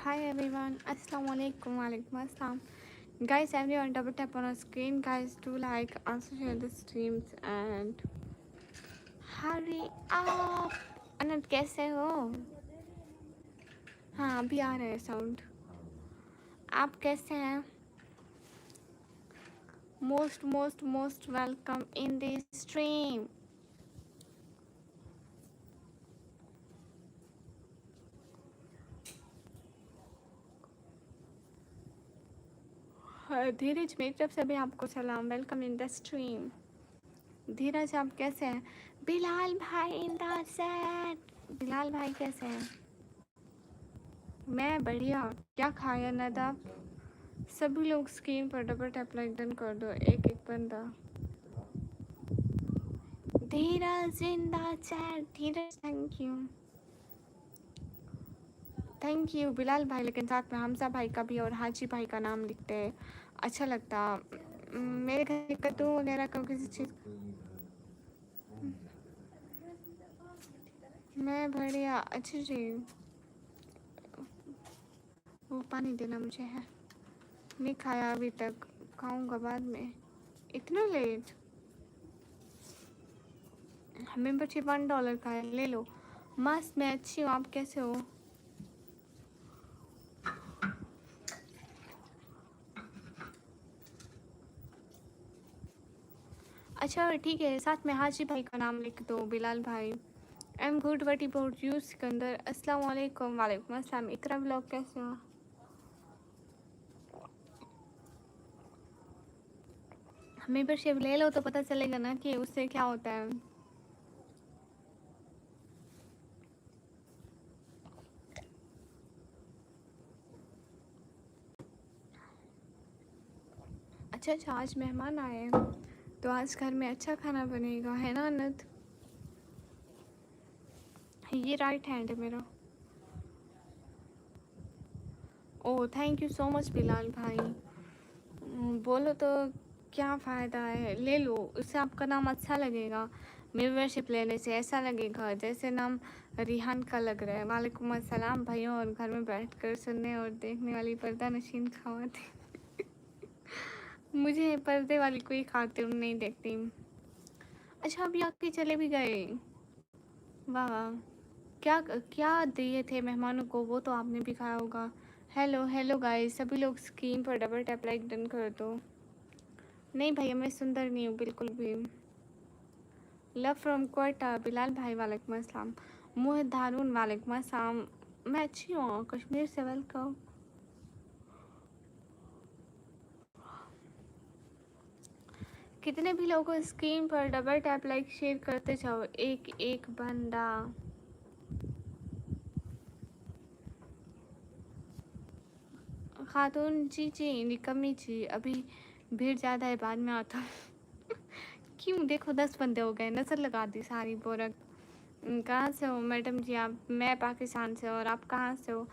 Hi everyone, Assalamualaikum, Walaikum Assalam. Guys, everyone double tap on our screen. Guys, do like, also share the streams and hurry up. अनंत कैसे हो? हाँ अभी आ रहा है sound. आप कैसे हैं? Most welcome in this stream. धीरज मेरी तरफ से भी आपको सलाम. Welcome in the stream. Dheeraj आप कैसे हैं? बिलाल भाई इन द सेट. बिलाल भाई कैसे हैं? मैं बढ़िया. क्या खाया नदाब? सभी लोग स्क्रीन पर डबल टैप लाइक डन कर दो. एक एक बंदा. Dhiraj in the chat. Dhiraj thank you Bilal भाई. लेकिन साथ में हमजा भाई का भी और हाजी भाई का नाम लिखते हैं, अच्छा लगता. मेरे घर में कद्दू वगैरह का किसी चीज़. मैं बढ़िया. अच्छी जी. वो पानी देना मुझे है. नहीं खाया अभी तक, खाऊंगा बाद में. इतना लेट? मेंबरशिप $1 का है, ले लो. मस्त. मैं अच्छी हूँ. आप कैसे हो? अच्छा ठीक है. साथ में हाजी भाई का नाम लिख दो. बिलाल भाई. आई am good. What about you Sikandar? अस्सलाम वालेकुम. वालेकुम अस्सलाम. इकरा ब्लॉग कैसे हो? मेंबरशिप ले लो तो पता चलेगा ना कि उससे क्या होता है. अच्छा आज मेहमान आए हैं तो आज घर में अच्छा खाना बनेगा, है ना अनंत? ये राइट हैंड है मेरा. Oh thank you so much Bilal भाई. बोलो तो क्या फ़ायदा है. ले लो, उससे आपका नाम अच्छा लगेगा. मेंबरशिप लेने से ऐसा लगेगा जैसे नाम रिहान का लग रहा है. वालेकुम अस्सलाम भाइयों. और घर में बैठकर सुनने और देखने वाली पर्दा नशीन खवाती. मुझे पर्दे वाली कोई खाती हूँ, नहीं देखती. अच्छा अभी आपके चले भी गए? वाह. क्या क्या दिए थे मेहमानों को, वो तो आपने भी खाया होगा. Hello hello guys. सभी लोग स्क्रीन पर डबल टैप लाइक डन कर दो. नहीं भैया मैं सुंदर नहीं हूँ बिल्कुल भी. Love from Quetta. बिलाल भाई वालेकुम अस्सलाम. मोहित धारून वालेकुम अस्सलाम. मैं अच्छी हूँ. कश्मीर से वेलकम. कितने भी लोगों को स्क्रीन पर डबल टैप लाइक शेयर करते जाओ. एक एक बंदा. खातून जी जी निकम्मी जी. अभी भीड़ ज़्यादा है, बाद में आता हूँ. क्यों? देखो 10 बंदे हो गए. नज़र लगा दी सारी बोरक. कहाँ से हो मैडम जी आप? मैं पाकिस्तान से. और आप कहाँ से हो?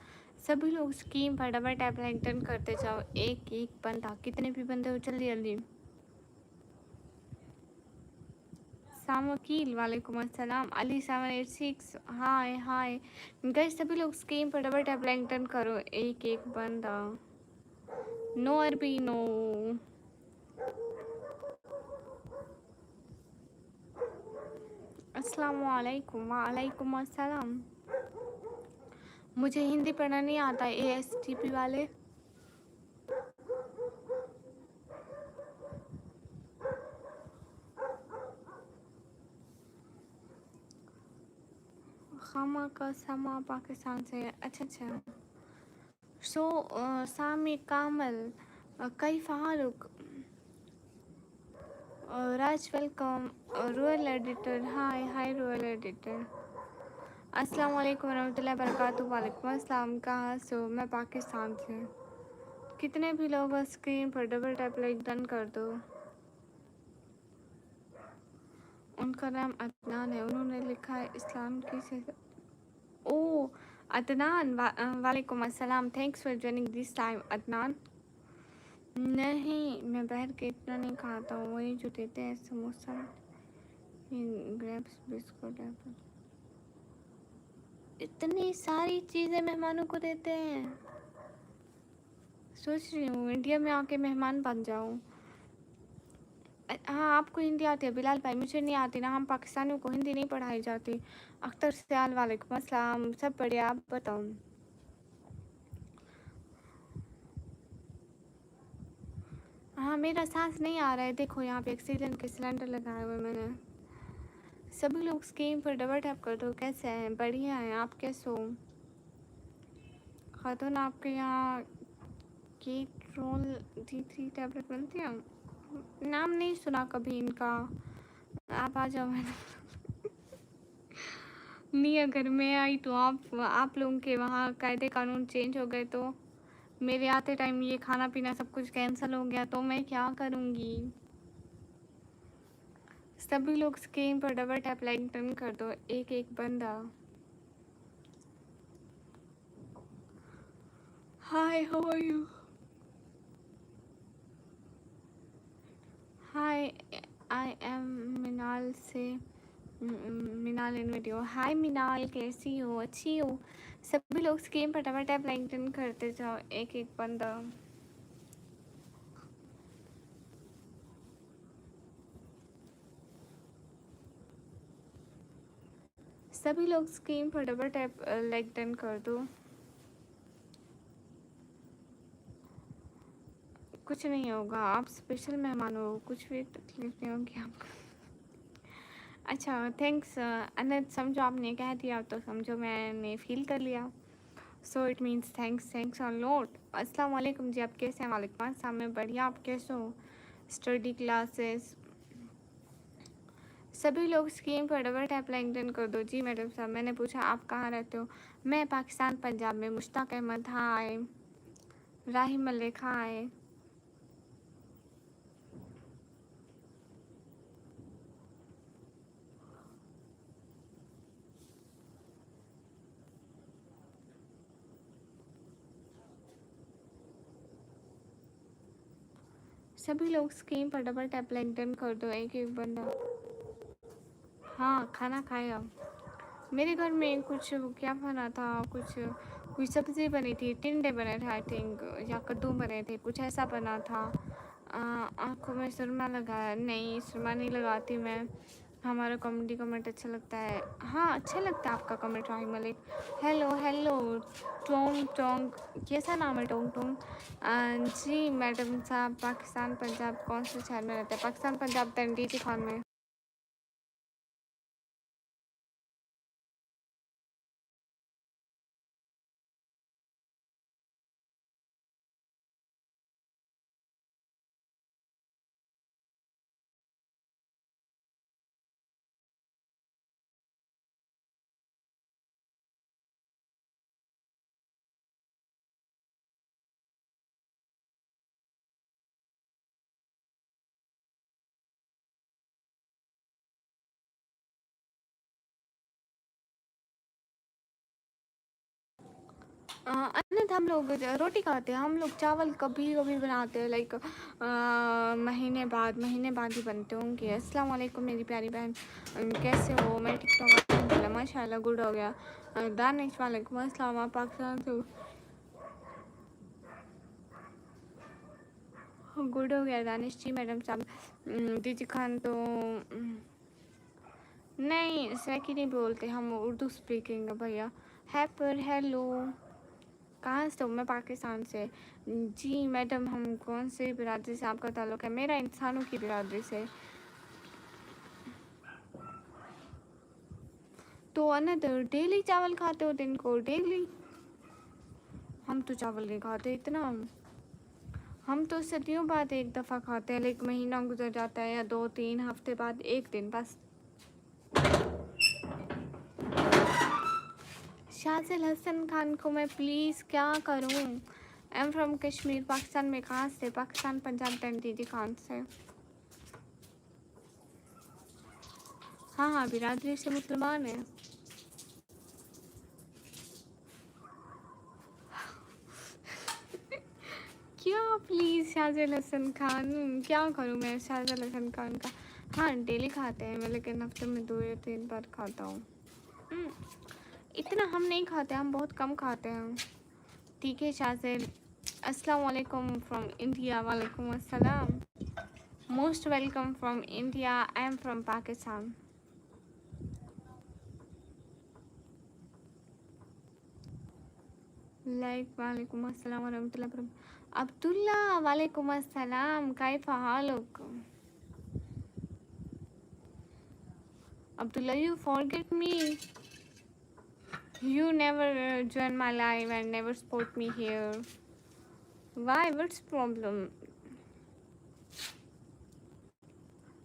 सभी लोग स्कीम पर डबल टैप लाइक डन करते जाओ. एक एक बंदा. कितने भी बंदे हो जल्दी जल्दी. सामकील वालेकुम अस्सलाम. अली 786 हाय हाय. गैस सभी लोग स्कीम पर डबल टैप लाइक डन करो. एक एक बंदा. नो अरबी नो. अस्सलाम वालेकुम. वालेकुम अस्सलाम. मुझे हिंदी पढ़ना नहीं आता. ASTP वाले. खामा का समा पाकिस्तान से. अच्छा अच्छा. सो सामी कामल. कई Farooq. Raj welcome. Royal editor. Hi hi royal editor. अस्सलाम वालेकुम रहमतुल्लाहि बरकातहू. वालेकुम अस्सलाम. कहाँ से हो? मैं पाकिस्तान से. कितने भी लोग स्क्रीन पर डबल टैप लाइक डन कर दो. उनका नाम अदनान है. उन्होंने लिखा है इस्लाम की से. ओ अदनान. वालेकुम अस्सलाम. Thanks for joining this time Adnan. नहीं मैं बाहर के इतना नहीं खाता हूँ. वही जो देते हैं समोसा, ग्रेप्स, बिस्कुट, एप्पल. इतनी सारी चीज़ें मेहमानों को देते हैं. सोच रही हूँ इंडिया में आके मेहमान बन जाऊँ। हाँ, आपको हिंदी आती है बिलाल भाई, मुझे नहीं आती ना, हम पाकिस्तानियों को हिंदी नहीं पढ़ाई जाती। अख्तर सयाल वालेकुम अस्सलाम, सब बढ़िया, आप बताओ। हाँ, मेरा सांस नहीं आ रहा है, देखो यहाँ पे ऑक्सीजन के सिलेंडर लगाए हुए मैंने। सभी लोग स्क्रीन पर डबल टैप कर दो। कैसे हैं? बढ़िया हैं, आप कैसे हो? खातून आपके यहाँ कीट्रोल D3 टैबलेट मिलती है? नाम नहीं सुना कभी इनका, आप आ जाओ। नहीं, अगर मैं आई तो आप लोगों के वहाँ कायदे कानून चेंज हो गए तो मेरे आते टाइम ये खाना पीना सब कुछ कैंसिल हो गया तो मैं क्या करूँगी? सभी लोग स्क्रीन पर डबल टैप लाइक डन कर दो, एक एक बंदा। Hi, how are you? Hi, I am Minal से, मिनाल इन वीडियो। हाय मिनाल, कैसी हो? अच्छी हो? सभी लोग स्क्रीन पर डबल टैप लाइक डन करते जाओ, एक एक बंदा। सभी लोग स्क्रीन पर डबल टैप लाइक डन कर दो। कुछ नहीं होगा, आप स्पेशल मेहमान हो, कुछ भी तकलीफ नहीं होगी आपको। अच्छा, थैंक्स अनंत, समझो आपने कह दिया तो समझो मैंने फील कर लिया, so it means thanks a lot. अस्सलाम वालेकुम जी, आप कैसे हैं? वालेकुम अस्सलाम, मैं बढ़िया, आप कैसे हो? स्टडी क्लासेस, सभी लोग स्क्रीन पर डबल टैप लाइक डन कर दो। जी मैडम साहब, मैंने पूछा आप कहाँ रहते हो? मैं पाकिस्तान पंजाब में। मुश्ताक अहमद हाय, राहिम मलिक हाय। सभी लोग स्क्रीन पर डबल टैप लाइक डन कर दो, एक एक बंदा। हाँ, खाना खाया। मेरे घर में कुछ क्या बना था, कुछ कोई सब्ज़ी बनी थी, टिंडे बने थे आई थिंक, या कद्दू बने थे, कुछ ऐसा बना था। आँखों में सुरमा लगाया? नहीं, सुरमा नहीं लगाती मैं। हमारा कॉमेडी कमेंट अच्छा लगता है। हाँ, अच्छा लगता है आपका comment Rahim Malik. Hello hello, टोंग टोंग, कैसा नाम है टोंग टोंग? जी मैडम साहब, पाकिस्तान पंजाब कौन से शहर में रहते हैं? पाकिस्तान पंजाब तंडीजी खान में। अनंत, हम लोग रोटी खाते हैं, हम लोग चावल कभी कभी बनाते हैं, लाइक महीने बाद ही बनते होंगे। अस्सलाम वालेकुम मेरी प्यारी बहन, कैसे हो? मैं टिकटॉक माशाल्लाह गुड हो गया। दानिश वालेकुम अस्सलाम, आप पाकिस्तान से गुड हो गया दानिश जी मैडम साहब। दीदी खान तो नहीं, सैकी नहीं बोलते, हम उर्दू स्पीकिंग है भैया। हैपर हेलो, कहाँ से हो? मैं पाकिस्तान से। जी मैडम, हम कौन से बिरादरी से आपका ताल्लुक़ है? मेरा इंसानों की बिरादरी से। तो अनंत, डेली चावल खाते हो दिन को? डेली? हम तो चावल नहीं खाते इतना, हम तो सदियों बाद एक दफ़ा खाते हैं, लाइक महीना गुजर जाता है या 2-3 हफ्ते बाद एक दिन बस। शाहज़ल हसन खान को मैं प्लीज़ क्या करूं? आई एम फ्रॉम कश्मीर, पाकिस्तान में। कहाँ से? पाकिस्तान पंजाब दीदी खान से। हाँ हाँ, बिरादरी से मुसलमान है। क्या? प्लीज़ शाहज़ल हसन खान, क्या करूँ मैं शाहज़ल हसन खान का? हाँ, डेली खाते हैं मैं, लेकिन हफ्ते में 2 या 3 बार खाता हूँ। इतना हम नहीं खाते, हम बहुत कम खाते हैं। ठीक है शाहज़ल, Assalamu alaikum from India. Walaikum assalam. Most welcome from India. I am from Pakistan. Like walaikum assalam wa rahmatullahi wa barakatuh. Abdullah, walaikum assalam. Kaifa haluk? Abdullah, you forget me. You never join my live and never support me here. Why? What's problem?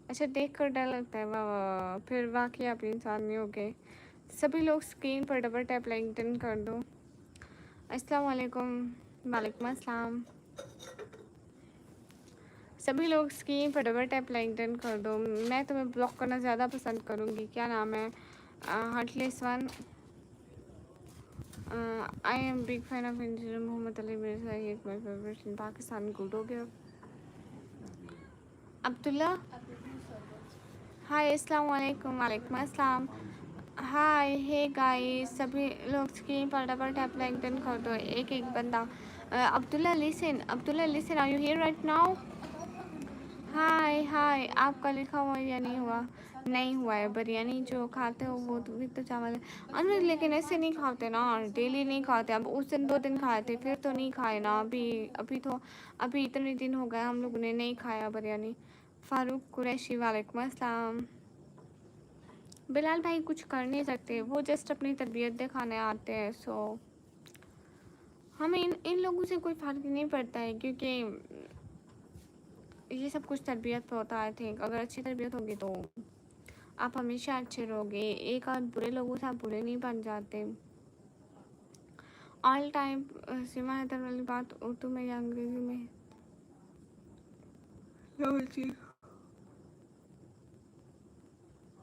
अच्छा देख कर डर लगता है। वाह वाह, फिर वाकई आप इंसान नहीं हो गए। सभी लोग स्क्रीन पर डबल टैप लाइक डन कर दो। अस्सलाम वालेकुम। वालेकुम अस्सलाम। सभी लोग स्क्रीन पर डबल टैप लाइक डन कर दो। मैं तुम्हें ब्लॉक करना ज़्यादा पसंद करूँगी। क्या नाम है? Heartless one. I am big fan of engineer Mohammad Ali Mirza. He my favourite in Pakistan. Good हो गया। अब्दुल्ला, हाय, अस्सलाम वालेकुम। वालेकुम अस्सलाम। हाय, हे गाइस, सभी लोग स्क्रीन पर डबल टैप लाइक डन कर दो। एक एक बंदा। Abdullah listen, Abdullah listen, are you here right now? Hi hi, आपका लिखा हुआ या नहीं हुआ? नहीं हुआ है। बिरयानी जो खाते हो वो तो भी तो चावल है अनिल, लेकिन ऐसे नहीं खाते ना, डेली नहीं खाते। अब उस दिन 2 दिन खाए थे, फिर तो नहीं खाए ना। अभी अभी तो अभी इतने दिन हो गए हम लोगों ने नहीं खाया बिरयानी। फारूक कुरैशी, वालेकुम अस्सलाम। बिलाल भाई कुछ कर नहीं सकते, वो जस्ट अपनी तरबियत दिखाने आते हैं। सो हमें इन लोगों से कोई फ़र्क नहीं पड़ता है, क्योंकि ये सब कुछ तरबियत पे होता है। आई थिंक अगर अच्छी तरबियत होगी तो आप हमेशा अच्छे रहोगे। एक आध बुरे लोगों से आप बुरे नहीं बन जाते। ऑल टाइम सीमा हैदर वाली बात उर्दू में या अंग्रेज़ी में? जी,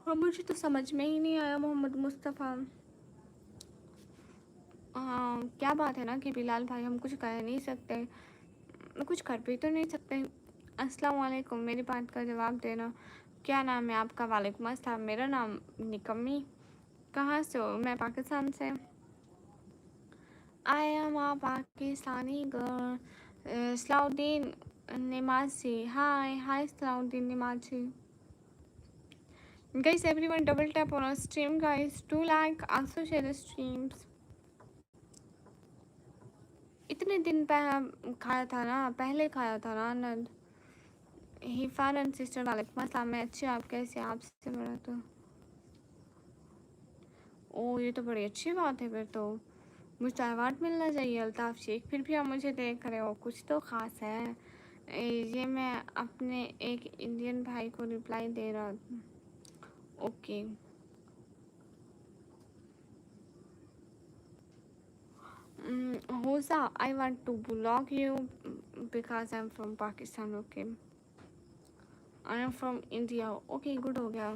हाँ, मुझे तो समझ में ही नहीं आया मोहम्मद मुस्तफ़ा। क्या बात है ना कि बिलाल भाई हम कुछ कह नहीं सकते, कुछ कर भी तो नहीं सकते। अस्सलाम वालेकुम, मेरी बात का जवाब देना। क्या नाम है आपका? वालेकुम अस्सलाम। मेरा नाम निकम्मी। कहाँ से हो? मैं पाकिस्तान से। I am a Pakistani girl. Salahuddin Nimaji, hi hi Salahuddin Nimaji. Guys, everyone double tap on our stream, guys. Do like, also share the streams. इतने दिन पहले खाया था ना, पहले खाया था ना आनंद। हिफान एंड सिस्टर, वालेकुम अस्सलाम। मैं अच्छी, आप कैसे? आपसे मिला तो ओ, ये तो बड़ी अच्छी बात है। फिर तो मुझे अवार्ड मिलना चाहिए। अल्ताफ़ शेख, फिर भी आप मुझे देख रहे हो, कुछ तो ख़ास है। ये मैं अपने एक इंडियन भाई को रिप्लाई दे रहा हूँ। ओके। होसा, I want to block you because I am from Pakistan. Okay, I am from India. Okay, good हो गया।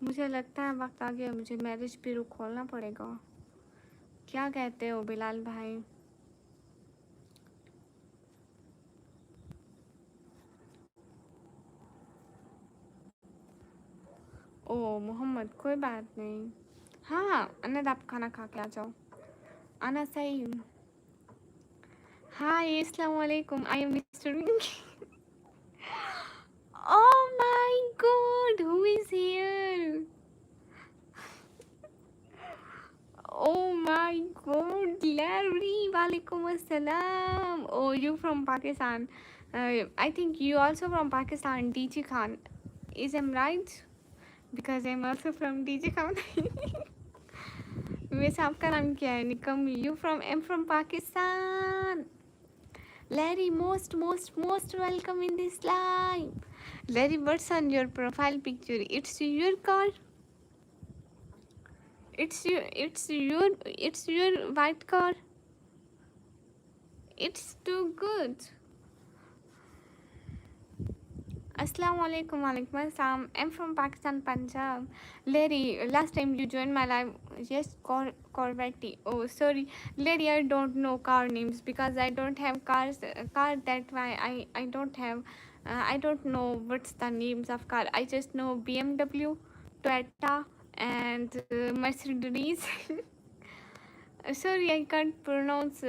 मुझे लगता है वक्त आ गया, मुझे मैरिज ब्यूरो खोलना पड़ेगा। क्या कहते हो बिलाल भाई? ओ मोहम्मद, कोई बात नहीं। हाँ अनद, आप खाना खा के आ जाओ। आना सही। हाय, अस्सलाम वालेकुम। I am mister Oh my god, who is here? Oh my god, Larry, walaikum assalam. Oh, you from Pakistan. I think you also from Pakistan, DG Khan. Is I'm right? Because I'm also from DG Khan. वैसे आपका नाम क्या है? Nikam, you from, I'm from Pakistan. Larry, most welcome in this live. Larry, what's on your profile picture? It's your car. It's your white car. It's too good. Assalamu alaikum, walaikum assalam. I'm from Pakistan, Punjab. Larry, last time you joined my live, yes, Corvette. Oh, sorry, Larry, I don't know car names because I don't have car. That why I don't have. I don't know what's the names of car. I just know BMW, Toyota, and Mercedes. Sorry, I can't pronounce.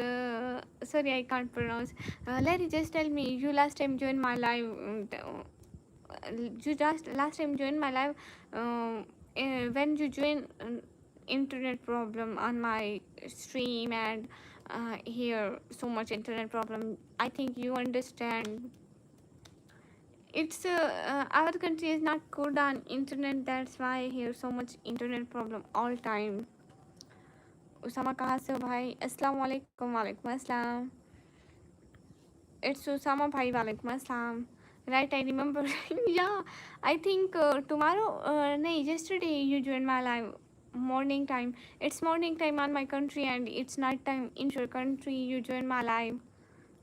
Sorry, I can't pronounce. Larry, just tell me. You last time joined my live. You just last time joined my live. When you join, internet problem on my stream, and here so much internet problem. I think you understand. It's our country is not good on internet. That's why here so much internet problem all time. Usama कहाँ से हो भाई? अस्सलाम वालेकुम। वालेकुम अस्सलाम। It's Usama bhai. Walaikum assalam. Right, I remember. Yeah, I think tomorrow. No, yesterday you joined my live morning time. It's morning time on my country and it's night time in your country. You joined my live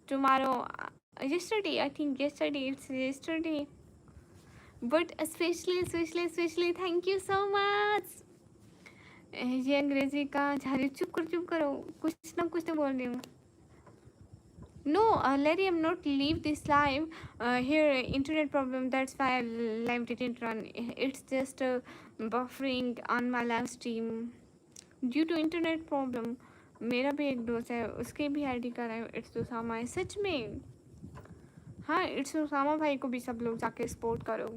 tomorrow. Yesterday, I think yesterday. It's yesterday. But especially, thank you so much. ये अंग्रेजी का झाड़ी चुप करो कुछ ना कुछ तो बोल रही हूँ. No, Larry, I'm not leave this live. Here, internet problem. That's why live didn't run. It's just buffering on my live stream due to internet problem. मेरा भी एक दोस्त है उसके भी आईडी का है इट्स उसामा है सच में. हाँ इट्स उसामा भाई को भी सब लोग जाके सपोर्ट करो.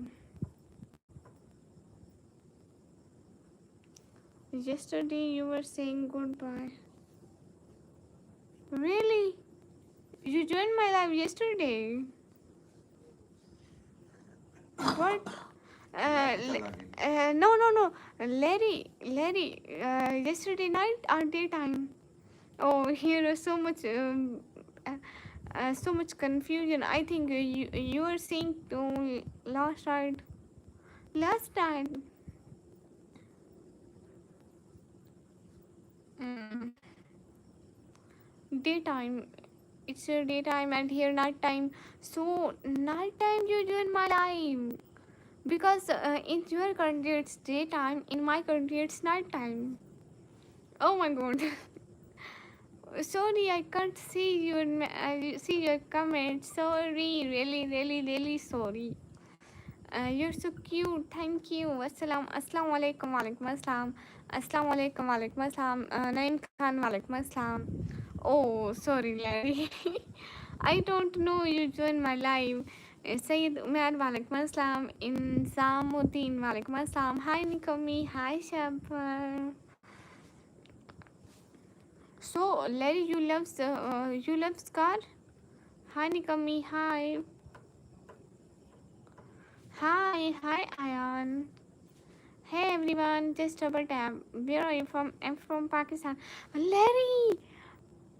Yesterday you were saying goodbye. Really? You joined my live yesterday? What? No. Larry. Yesterday night or daytime? Oh, here is so much confusion. I think you are saying to last night. Last night. Mm, daytime. It's your daytime and here night time. So night time you join my live. Because in your country it's daytime, in my country it's night time. Oh my god. Sorry, I can't see your comments. Sorry, really sorry. You're so cute. Thank you. Assalamu alaikum. Walaikum assalam. Assalamu alaikum. Walaikum assalam. Naim Khan. Walaikum assalam. Oh, sorry, Larry. I don't know you joined my live. Sayyid Umar. Walaikum assalam. Insamuddin. Walaikum assalam. Hi, Nikomi. Hi, Shabbar. So, Larry, you love Scar? Hi, Nikami. Hi. Hi, Ayan. Hey, everyone. Just double tap. Where are you from? I'm from Pakistan. Larry.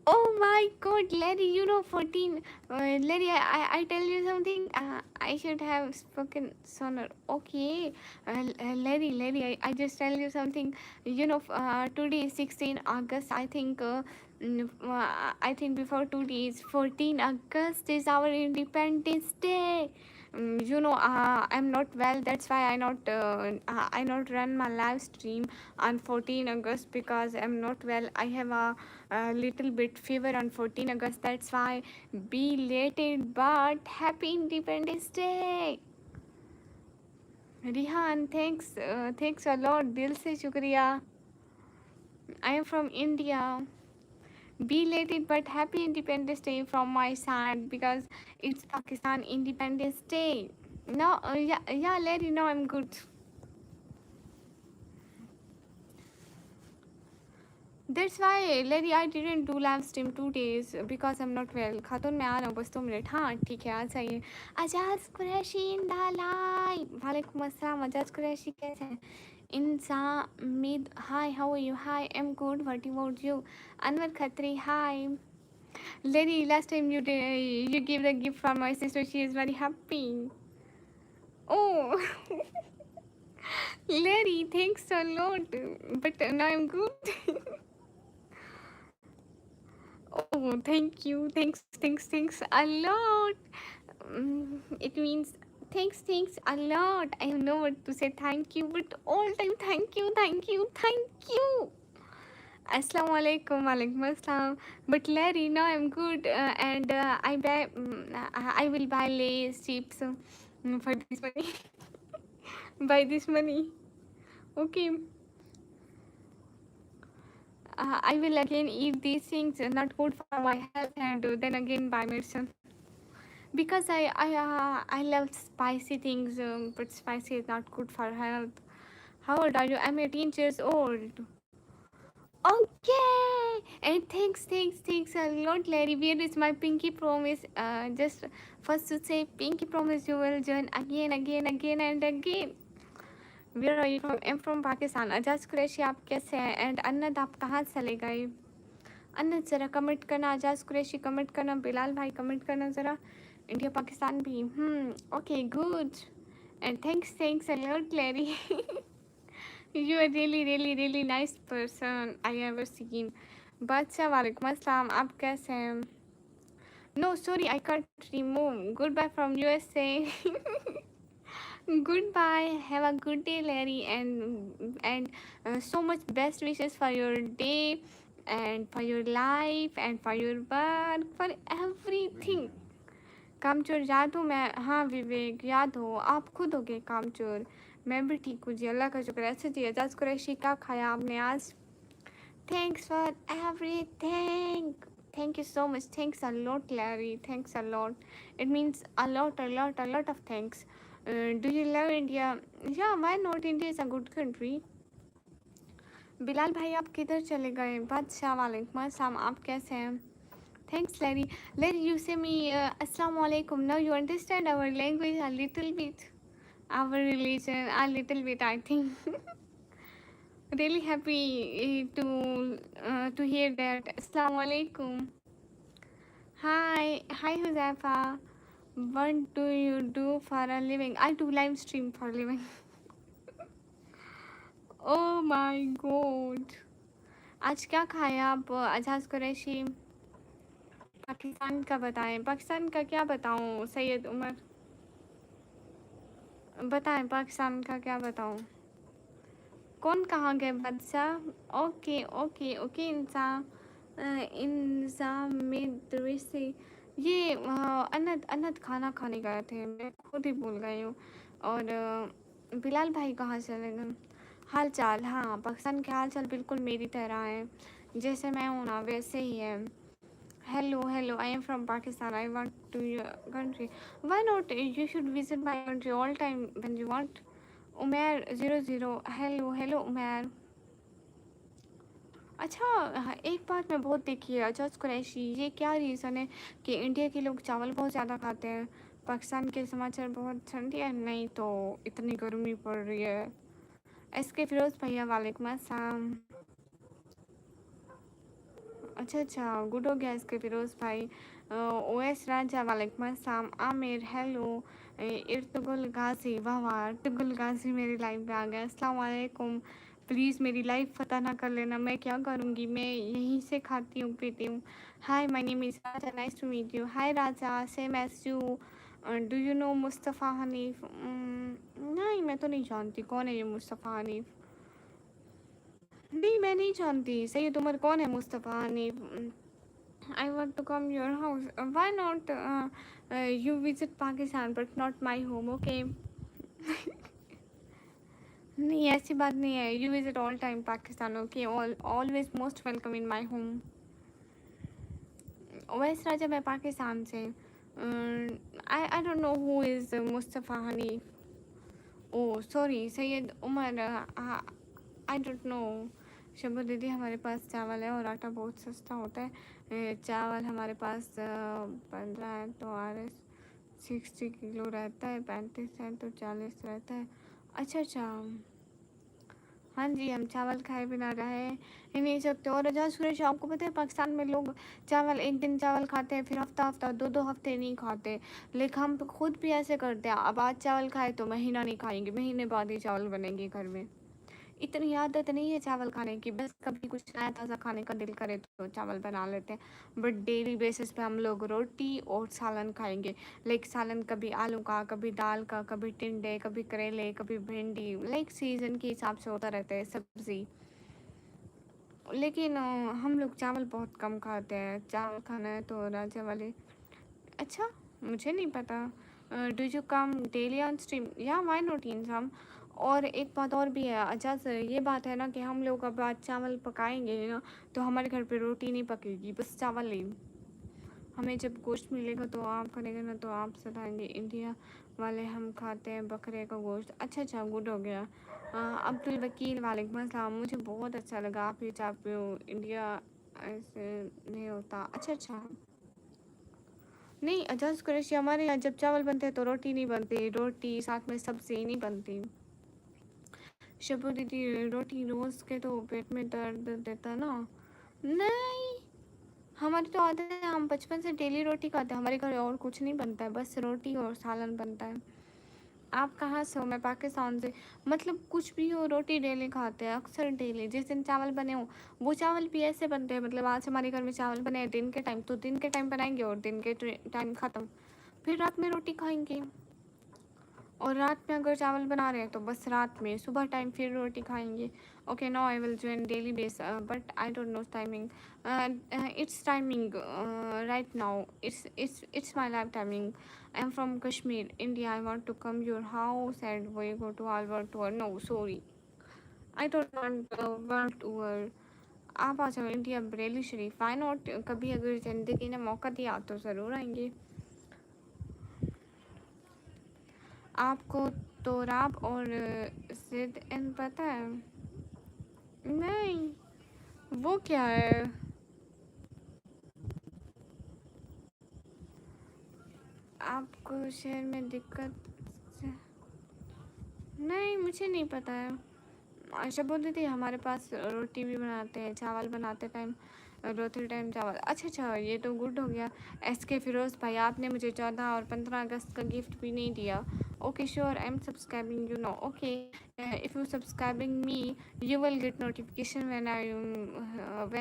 Oh my God, Larry. You know 14. Larry, I tell you something. I should have spoken sooner. Okay. Larry. I just tell you something. You know, today is 16 August. I think before 2 days, 14 August is our Independence Day. You know, I'm not well. That's why I not run my live stream on 14 August because I'm not well. I have a little bit fever on 14 August. That's why belated but happy Independence Day. Rihan, thanks a lot. दिल से शुक्रिया. I am from India. Belated but happy Independence Day from my side because it's Pakistan Independence Day. No, yeah, let you know I'm good. That's why, Larry, I didn't do live stream 2 days because I'm not well. खातून मैं आ रहा हूँ बस 2 minute. हाँ ठीक है आ जाइए. Ajaz Qureshi in the live. वालेकुम अस्सलाम. अजाज कुरैशी कैसे हैं? Insamid, hi, how are you? Hi, I'm good. What about you? Anwar Khatri, hi. Larry, last time you gave the gift for my sister. She is very happy. Oh, Larry, thanks a lot. But now I'm good. Oh, thank you. Thanks a lot. It means thanks a lot. I don't know what to say. Thank you, but all time thank you. Assalamu alaikum. Walaikum assalam. But Larry, now I'm good, and I will buy Lay's chips for this money. By this money, okay. I will again eat these things, not good for my health, and then again buy medicine because I love spicy things, but spicy is not good for health. How old are you? I'm 18 years old. Okay, and thanks a lot, Larry. Where is my pinky promise? Just first to say pinky promise you will join again and again. Where are you from? I'm from Pakistan. Ajaz Qureshi, आप कैसे हैं? And अन्नत आप कहाँ चले गए? अन्नत ज़रा comment करना. Ajaz Qureshi comment करना. बिलाल भाई कमेंट करना ज़रा. इंडिया पाकिस्तान भी. Okay, good. And thanks a lot, Larry. You are really nice person I ever seen. बादशाह वालेकुम अस्सलाम. आप कैसे हैं? No, sorry, I can't remove. Goodbye from USA. Goodbye. Have a good day, Larry, and so much best wishes for your day and for your life and for your work, for everything. कामचोर याद हो? मैं हाँ विवेक याद हो. आप खुद हो गए कामचोर. मैं भी ठीक हूँ जी, अल्लाह का शुक्र है. अच्छा जी, एजाज कुरैशी क्या खाया आपने आज? Thanks for everything. Thank you so much. Thanks a lot, Larry. Thanks a lot. It means a lot of thanks. Do you love India? Yeah, why not? India is a good country. Bilal भाई आप किधर चले गए? बादशाह वालेकुम अस्सलाम. आप कैसे हैं? Thanks, Larry. Larry, you say me Assalamu alaikum. Now you understand our language a little bit, our religion a little bit, I think. Really happy to hear that. Assalamu alaikum. Hi Huzafa. What do you do for a living? I do live stream for a living. Oh my god. आज क्या खाया आप? अजाज कुरैशी. पाकिस्तान का बताएं. पाकिस्तान का क्या बताऊं सैयद उमर? बताएं पाकिस्तान का क्या बताऊं? कौन कहाँ गए बादशाह? ओके इंसान में दृश्य. ये अनत खाना खाने गए थे. मैं खुद ही भूल गई हूँ. और बिलाल भाई कहाँ चले गए? हाल चाल. हाँ, पाकिस्तान के हाल चाल बिल्कुल मेरी तरह है. जैसे मैं हूँ ना वैसे ही है. Hello, I am from Pakistan. I want to your country. Why not? You should visit my country all time when you want. Umair 00. Hello Umair. अच्छा हाँ, एक बात मैं बहुत देखी है अजाज कुरैशी. ये क्या रीज़न है कि इंडिया के लोग चावल बहुत ज़्यादा खाते हैं, पाकिस्तान के समाचार बहुत ठंडी है? नहीं तो इतनी गर्मी पड़ रही है. एस के फिरोज़ भैया वालेकुम अस्सलाम. अच्छा गुड हो गया एस के फिरोज़ भाई. ओएस राजा वालेकुम अस्सलाम. आमिर हेलो. इर्तुगुल गाजी. वाह इर्तुगुल गाजी मेरी लाइफ में आ गया. अस्सलाम वालेकुम. प्लीज़ मेरी लाइफ पता ना कर लेना. मैं क्या करूँगी? मैं यहीं से खाती हूँ पीती हूँ. Hi my name is Raja. Nice to meet you. Hi Raja. Same age you. Do you know Mustafa Hanif? नहीं, मैं तो नहीं जानती कौन है ये मुस्तफ़ा हनीफ. नहीं, मैं नहीं जानती. सैयद उमर कौन है Mustafa Hanif? I want to come your house. Why not? You visit Pakistan, but not my home, okay? नहीं ऐसी बात नहीं है. You visit all time Pakistan, okay? Always most welcome in my home. वैस राजा मैं पाकिस्तान से. I don't know who is Mustafa Hanif. Oh sorry Syed Umar. I don't know. Shaba दीदी हमारे पास चावल है और आटा बहुत सस्ता होता है. चावल हमारे पास 15 है तो आर 60 किलो रहता है. 35 है तो 40 रहता है. अच्छा हाँ जी, हम चावल खाए बिना रहे ही नहीं सकते. और अजाज सुरेश आपको पता है पाकिस्तान में लोग चावल एक दिन चावल खाते हैं, फिर हफ्ता दो हफ्ते नहीं खाते. लेकिन हम खुद भी ऐसे करते हैं. अब आज चावल खाए तो महीना नहीं खाएंगे, महीने बाद ही चावल बनेंगे घर में. इतनी आदत नहीं है चावल खाने की. बस कभी कुछ नया ताज़ा खाने का दिल करे तो चावल बना लेते हैं. बट डेली बेसिस पे हम लोग रोटी और सालन खाएंगे. लाइक सालन कभी आलू का, कभी दाल का, कभी टिंडे, कभी करेले, कभी भिंडी. लाइक सीज़न के हिसाब से होता रहता है सब्ज़ी. लेकिन हम लोग चावल बहुत कम खाते हैं. चावल खाना है तो राजा वाले. अच्छा मुझे नहीं पता. Do you come daily on stream? या वाई नॉट इन सम. और एक बात और भी है अजाज़, ये बात है ना कि हम लोग अब आज चावल पकाएँगे ना, तो हमारे घर पे रोटी नहीं पकेगी, बस चावल ही। हमें जब गोश्त मिलेगा तो आप करेंगे ना, तो आप सताएँगे इंडिया वाले हम खाते हैं बकरे का गोश्त। अच्छा, गुड हो गया। अब्दुल वकील वालेकुम अस्सलाम, मुझे बहुत अच्छा लगा आप ये चाहते हो, इंडिया ऐसे नहीं होता। अच्छा, नहीं अजाज़ कुरैशी, हमारे यहाँ जब चावल बनते हैं तो रोटी नहीं बनती, रोटी साथ में सब्ज़ी नहीं बनती। शबू दीदी, रोटी रोज़ के तो पेट में दर्द देता है ना। नहीं, हमारी तो आदत है, हम बचपन से डेली रोटी खाते हैं, हमारे घर और कुछ नहीं बनता है, बस रोटी और सालन बनता है। आप कहाँ से हो? मैं पाकिस्तान से। मतलब कुछ भी हो, रोटी डेली खाते हैं, अक्सर डेली। जिस दिन चावल बने हो, वो चावल भी ऐसे बनते हैं, मतलब आज हमारे घर में चावल बने हैं दिन के टाइम, तो दिन के टाइम बनाएंगे और दिन के टाइम ख़त्म, फिर रात में रोटी खाएंगे। और रात में अगर चावल बना रहे हैं तो बस रात में, सुबह टाइम फिर रोटी खाएंगे। Okay, no I will join daily base, but I don't know timing. It's timing right now, it's my life timing. I'm from Kashmir, India. I want to come your house and we go to Albert tour. No, sorry, I don't want tour. आप आ जाओ India, Bareilly Sharif. I not, कभी अगर ज़िंदगी ने मौका दिया तो ज़रूर आएंगे। आपको तोराब और सिद इन पता है? नहीं, वो क्या है? आपको शहर में दिक्कत नहीं, मुझे नहीं पता है। आयशा बोलती थी हमारे पास रोटी भी बनाते हैं, चावल बनाते टाइम रोटी टाइम चावल। अच्छा, ये तो गुड हो गया। SK फिरोज़ भाई, आपने मुझे 14 और 15 अगस्त का गिफ्ट भी नहीं दिया। Okay sure, I am subscribing you know. Okay, if you subscribing me you will get notification when I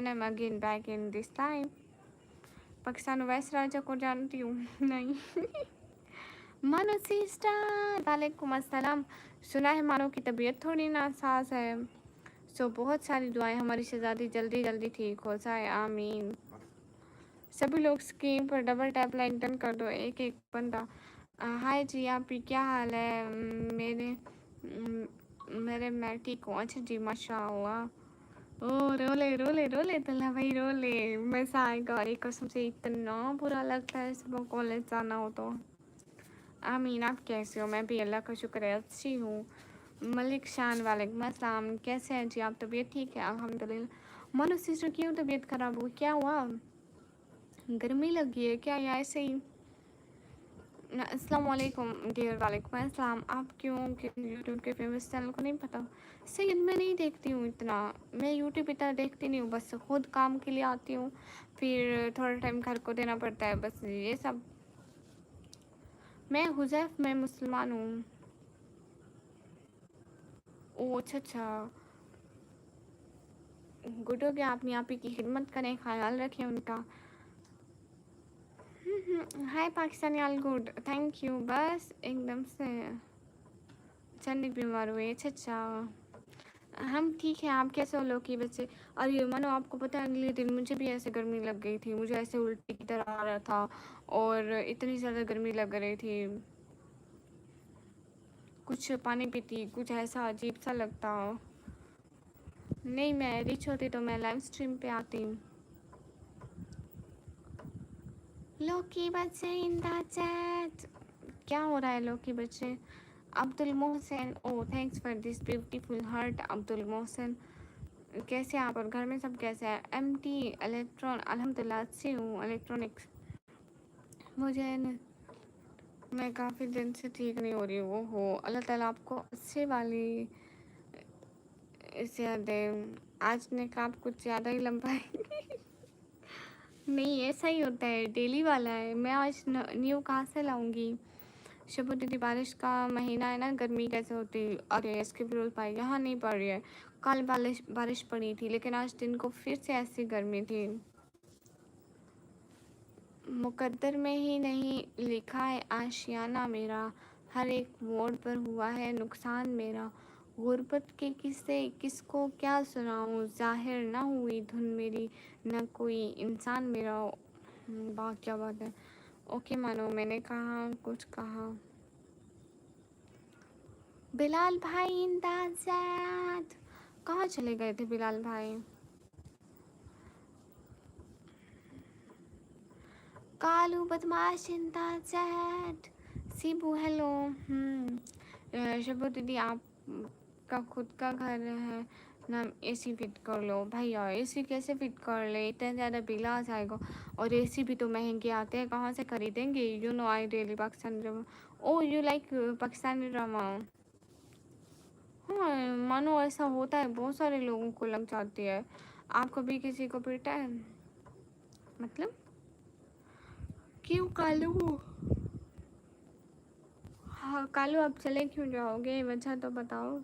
am again back in this time. Pakistan वैस राजा को जानती हूँ नहीं। मानो सिस्टर, वालेकुम अस्सलाम। सुना है मानो की तबीयत थोड़ी नासाज है, सो बहुत सारी दुआएं हमारी शहजादी जल्दी जल्दी ठीक हो जाए, आमीन। सभी लोग स्क्रीन पर डबल टैप लाइक डन कर दो, एक एक बंदा। हाय जी, आप ही क्या हाल है? मेरे मैं ठीक हूँ। अच्छा जी, माशाअल्लाह। ओ रोले रोले रोले तल्ला भाई रोले, मज़ा आएगा। एक कसम से इतना बुरा लगता है सुबह कॉलेज जाना हो तो। आमीन, आप कैसे हो? मैं भी अल्लाह का शुक्र है अच्छी हूँ। मलिक शान वालेकुम अस्सलाम, कैसे हैं जी आप? तबीयत ठीक है अल्हम्दुलिल्लाह। मनो सिस्टर क्यों तबीयत ख़राब हुई, क्या हुआ? गर्मी लगी है क्या या ऐसे ही? अस्सलाम वालेकुम डियर, वालेकुम अस्सलाम। आप क्यों यूट्यूब के फेमस चैनल को नहीं पता? सैयद, मैं नहीं देखती हूँ इतना, मैं यूट्यूब इतना देखती नहीं हूँ, बस खुद काम के लिए आती हूँ, फिर थोड़ा टाइम घर को देना पड़ता है, बस ये सब। मैं हुज़ैफ में मुसलमान हूँ। ओह अच्छा, गुड हो गया। आपने आप ही की खिदमत करें, ख्याल रखें उनका। Hi Pakistani, all good, thank you. बस एकदम से अचानक बीमार हुए। अच्छा, हम ठीक हैं। आप कैसे हो लोग की बच्चे? अरे मानो आपको पता है, अगले दिन मुझे भी ऐसे गर्मी लग गई थी, मुझे ऐसे उल्टी की तरह आ रहा था और इतनी ज़्यादा गर्मी लग रही थी। कुछ पानी पीती, कुछ ऐसा अजीब सा लगता। नहीं, मैं रिच होती तो मैं लाइव स्ट्रीम पे आती। लोग की बच्चे इन द चैट, क्या हो रहा है लोग की बच्चे? अब्दुल मोहसिन, ओ thanks for this beautiful heart Abdul Mohsin. कैसे आप और घर में सब कैसे हैं? MT इलेक्ट्रॉन, अल्हम्दुलिल्लाह अच्छी हूँ। इलेक्ट्रॉनिक्स, मुझे मैं काफ़ी दिन से ठीक नहीं हो रही हूँ। हो अल्लाह ताला आपको अच्छी वाली सेहत दे। आज ने काम कुछ ज़्यादा ही लंबा है। नहीं, ऐसा ही होता है, डेली वाला है। मैं आज न्यू कहाँ से लाऊंगी? शबू दीदी, बारिश का महीना है ना, गर्मी कैसे होती? अरे इसके विरोध भाई, यहाँ नहीं पड़ रही है। कल बारिश बारिश पड़ी थी, लेकिन आज दिन को फिर से ऐसी गर्मी थी। मुकद्दर में ही नहीं लिखा है आशियाना मेरा, हर एक मोड़ पर हुआ है नुकसान मेरा। गुर्बत के किस्से किसको क्या सुनाऊँ, ज़ाहिर ना हुई धुन मेरी, न कोई इंसान मेरा। वाह क्या बात है। ओके मानो, मैंने कहा कुछ कहा। बिलाल भाई इंदाज़ात, कहाँ चले गए थे बिलाल भाई? कालू बदमाश इंदाज़ात, सीबू हेलो। शबू दीदी आपका खुद का घर है ना, एसी फिट कर लो। भैया एसी कैसे फिट कर ले, इतने ज़्यादा बिल आ जाएगा, और एसी भी तो महंगे आते हैं, कहाँ से खरीदेंगे? You know I really Pakistani drama. Oh you like Pakistani drama? हाँ मानो ऐसा होता है, बहुत सारे लोगों को लग जाती है। आप कभी किसी को पीटा है? मतलब क्यों कालू? हाँ कालू, आप चले क्यों जाओगे, वजह तो बताओ।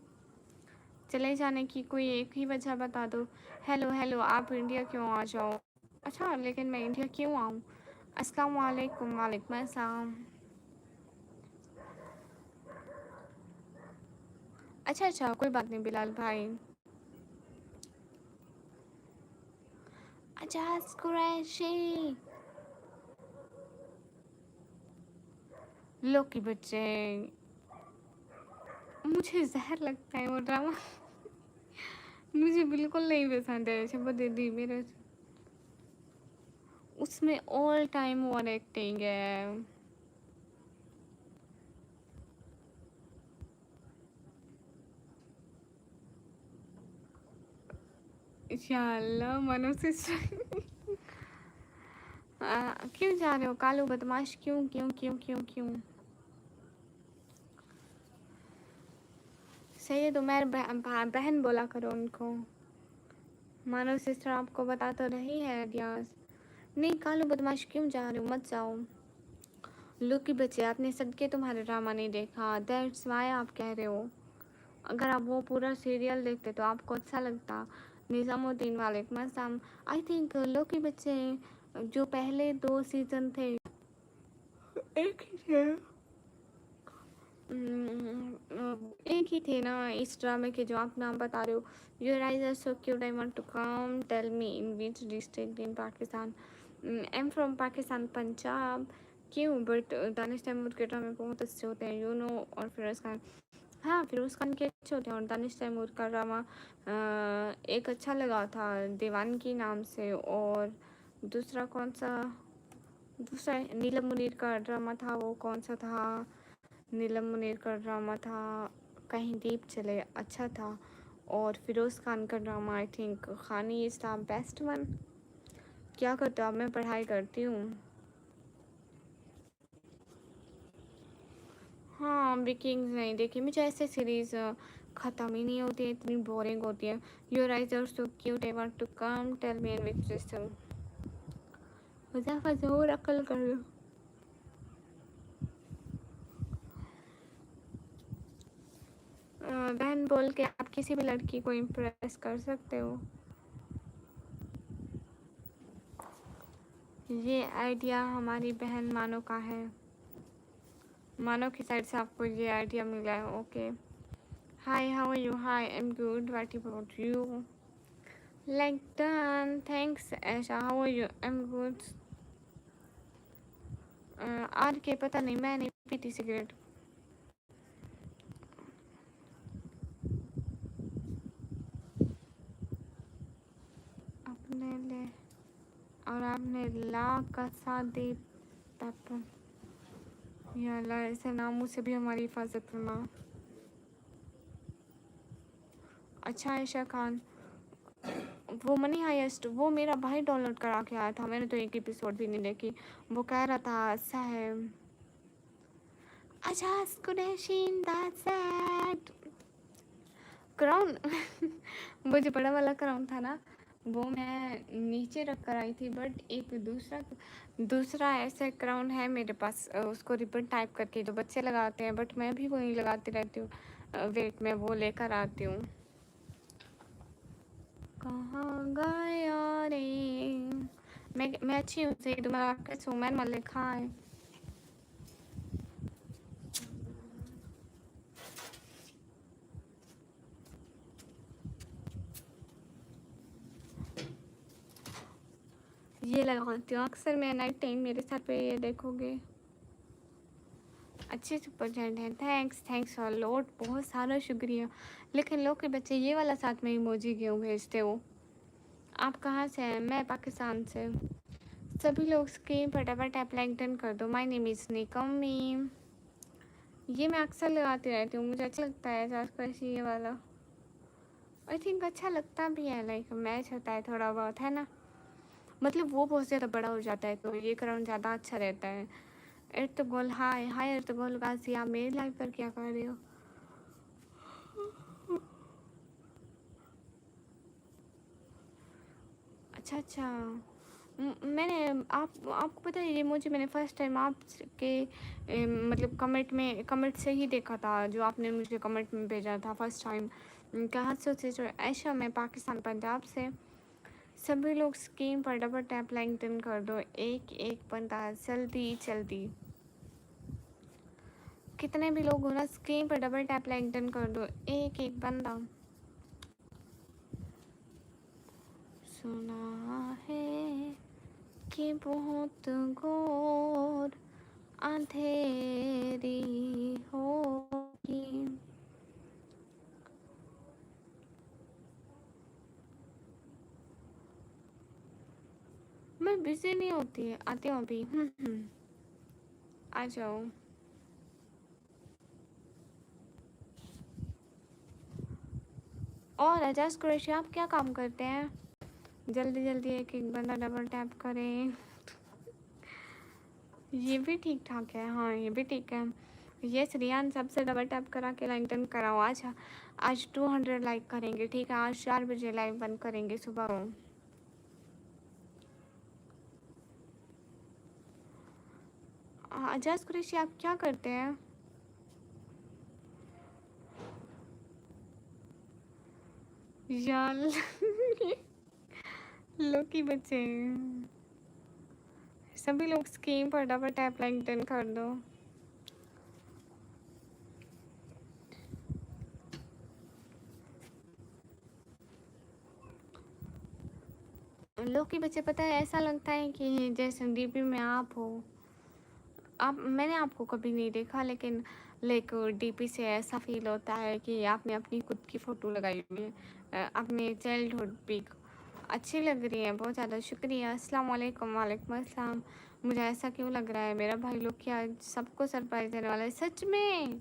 चले जाने की कोई एक ही वजह बता दो। हेलो हेलो, आप इंडिया क्यों आ जाओ? अच्छा लेकिन मैं इंडिया क्यों आऊँ? अस्सलाम वालेकुम। वालेकुम अस्सलाम। अच्छा अच्छा, कोई बात नहीं बिलाल भाई। अजाज कुरैशी, लो की बच्चे, मुझे जहर लगता है वो ड्रामा। मुझे बिल्कुल नहीं पसंद है शबा दीदी। मेरे उसमें ऑल टाइम ओवर एक्टिंग है। इंशाल्लाह मनो सिस्टर। क्यों जा रहे हो कालू बदमाश, क्यों क्यों क्यों क्यों क्यों? सही है तो मेरे बहन बोला करो उनको। मानो सिस्टर आपको बता तो रही है आइडियाज। नहीं कालू बदमाश क्यों जा रहे हो, मत जाओ। लुकी बच्चे, आपने सदके तुम्हारे ड्रामा नहीं देखा, दैट्स वाई आप कह रहे हो। अगर आप वो पूरा सीरियल देखते तो आपको अच्छा लगता। निज़ामुद्दीन वालेकुम अस्सलाम। आई थिंक लुकी बच्चे जो पहले 2 सीजन थे एक ही थे। एक ही थे ना इस ड्रामे के जो आप नाम बता रहे हो। Your eyes are so cute, I want to come, tell me in which district in Pakistan. I am from Pakistan Punjab. क्यों? बट दानिश तैमूर के ड्रामे बहुत अच्छे होते हैं, यू नो। और फिरोज़ खान, हाँ फिरोज़ खान के अच्छे होते हैं। और दानिश तैमूर का ड्रामा एक अच्छा लगा था दीवानगी नाम से। और दूसरा कौन सा? दूसरा नीलम मुनीर का ड्रामा था, वो कौन सा था? नीलम मुनीर का ड्रामा था कहीं दीप चले, अच्छा था। और फिरोज़ खान का ड्रामा आई थिंक खानी इज़ द बेस्ट वन। क्या करते हो आप? मैं पढ़ाई करती हूँ। हाँ विकिंग्स नहीं देखी, मुझे ऐसे सीरीज़ ख़त्म ही नहीं होती है, इतनी बोरिंग होती है। Your eyes are so cute, I want to come, tell me in which system. मुज़ाफ़ा ज़ोर अकल कर लो। बहन बोल के आप किसी भी लड़की को इम्प्रेस कर सकते हो। ये आइडिया हमारी बहन मानो का है। मानो की साइड से आपको ये आइडिया मिला है। Okay hi, how are you? Hi I am good, what about you? Like done, thanks Aisha, how are you? I am good. आर के पता नहीं, मैं नहीं पीती सिगरेट। अपने ले और आपने ला का साथ दे पापा। या अल्लाह, ऐसे नामों से भी हमारी हिफाजत करना। अच्छा आयशा खान, वो मनी हाइस्ट वो मेरा भाई डाउनलोड करा के आया था, मैंने तो एक एपिसोड भी नहीं देखी। वो कह रहा था अच्छा है। अच्छा कुरैशीन दैट्स इट। क्राउन। वो जो बड़ा वाला क्राउन था ना, वो मैं नीचे रख कर आई थी, बट एक दूसरा ऐसा क्राउन है मेरे पास, उसको रिबन टाइप करके जो बच्चे लगाते हैं, बट मैं भी वही लगाती रहती हूँ। वेट मैं वो लेकर आती हूँ। कहाँ गया रे? मैं अच्छी हूँ सही, तुम्हारा कैसे हूँ? मैंने मल लिखा है। ये लगाती हूँ अक्सर मैं नाइट टाइम, मेरे सर पे ये देखोगे। अच्छे सुपर चैट हैं। थैंक्स थैंक्स अ लॉट, बहुत सारा शुक्रिया। लेकिन लोग के बच्चे ये वाला साथ में इमोजी क्यों भेजते हो? आप कहाँ से हैं? मैं पाकिस्तान से। सभी लोग स्क्रीन फटाफट टैप लाइक डन कर दो। माय नेम इज़ निकमी। ये मैं अक्सर लगाती रहती हूँ, मुझे अच्छा लगता है ऐसा ये वाला। आई थिंक अच्छा लगता भी है, लाइक मैच होता है थोड़ा बहुत, है ना? मतलब वो बहुत ज़्यादा बड़ा हो जाता है तो ये कराउंड ज़्यादा अच्छा रहता है। अर्तुगरुल हाय हाय अर्तुगरुल गाजी, आप मेरे लाइव पर क्या कर रहे हो? अच्छा अच्छा। मैंने आपको पता है ये मुझे मैंने फ़र्स्ट टाइम आपके मतलब कमेंट से ही देखा था, जो आपने मुझे कमेंट में भेजा था फर्स्ट टाइम। कहाँ से जो ऐशा, मैं पाकिस्तान पंजाब से। सभी लोग स्क्रीन पर डबल टैप लाइक डन कर दो। एक एक बंदा जल्दी जल्दी। कितने भी लोग हो ना, स्क्रीन पर डबल टैप लाइक डन कर दो। एक एक बंदा। सुना है कि बहुत घोर अंधेरी होगी। मैं बिजी नहीं होती, आती हूँ अभी। आ जाओ। और एजाज कुरैशी, आप क्या काम करते हैं? जल्दी जल्दी एक एक बंदा डबल टैप करें। ये भी ठीक ठाक है, हाँ ये भी ठीक है। यस रियान, सबसे डबल टैप करा के लाइक डन कराओ। आज 200 लाइक करेंगे, ठीक है? आज 4 बजे लाइव बंद करेंगे सुबह को। एजाज कुरैशी, आप क्या करते हैं? यार लोकी बच्चे, सभी लोग स्क्रीन पर डबल टैप लाइक डन कर दो। लोकी बच्चे, पता है ऐसा लगता है कि जैसे डीपी में आप हो। आप मैंने आपको कभी नहीं देखा, लेकिन लाइक डीपी से ऐसा फील होता है कि आपने अपनी खुद की फ़ोटो लगाई हुई है। अपने चाइल्डहुड पिक अच्छी लग रही है, बहुत ज़्यादा शुक्रिया। अस्सलाम वालेकुम। वालेकुम अस्सलाम। मुझे ऐसा क्यों लग रहा है मेरा भाई लोग क्या सबको सरप्राइज़ देने वाला है सच में?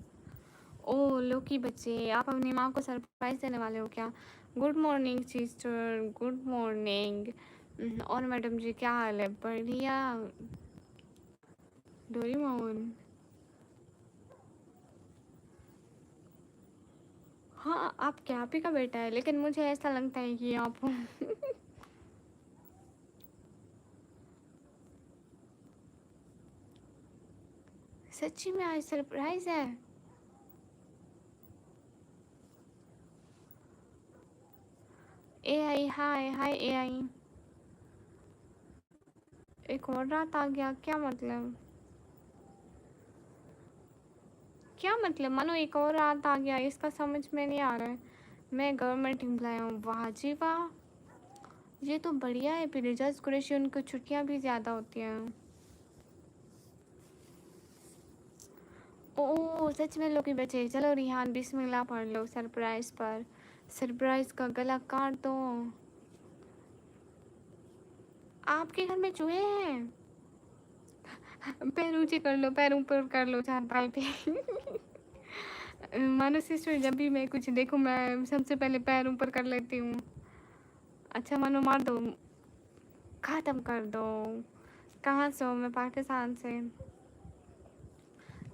ओह लोकी बच्चे, आप अपनी माँ को सरप्राइज़ देने वाले हो क्या? Good morning sister, good morning. और मैडम जी क्या हाल है? बढ़िया। डोरीमोन, हाँ आप कैपी का बेटा है, लेकिन मुझे ऐसा लगता है कि आप सच्ची में आज सरप्राइज है। ए आई हाय हाय ए आई। एक और रात आ गया, क्या मतलब? क्या मतलब मानो एक और रात आ गया, इसका समझ में नहीं आ रहा है। मैं गवर्नमेंट एम्प्लॉय हूँ, वाह जी वाह। ये तो बढ़िया है, फिर रिजर्व कुरैशी उनको छुट्टियाँ भी ज़्यादा होती हैं। ओह सच में लोग बचे। चलो रिहान बिस्मिल्लाह पढ़ लो सरप्राइज पर। सरप्राइज का गला काट दो। आपके घर में चूहे हैं? पैर ऊंचे कर लो, पैर ऊपर कर लो चारपाई पे। मानो सिस्टर, जब भी मैं कुछ देखूं मैं सबसे पहले पैर ऊपर कर लेती हूँ। अच्छा मानो मार दो, ख़त्म कर दो। कहाँ से हो? मैं पाकिस्तान से।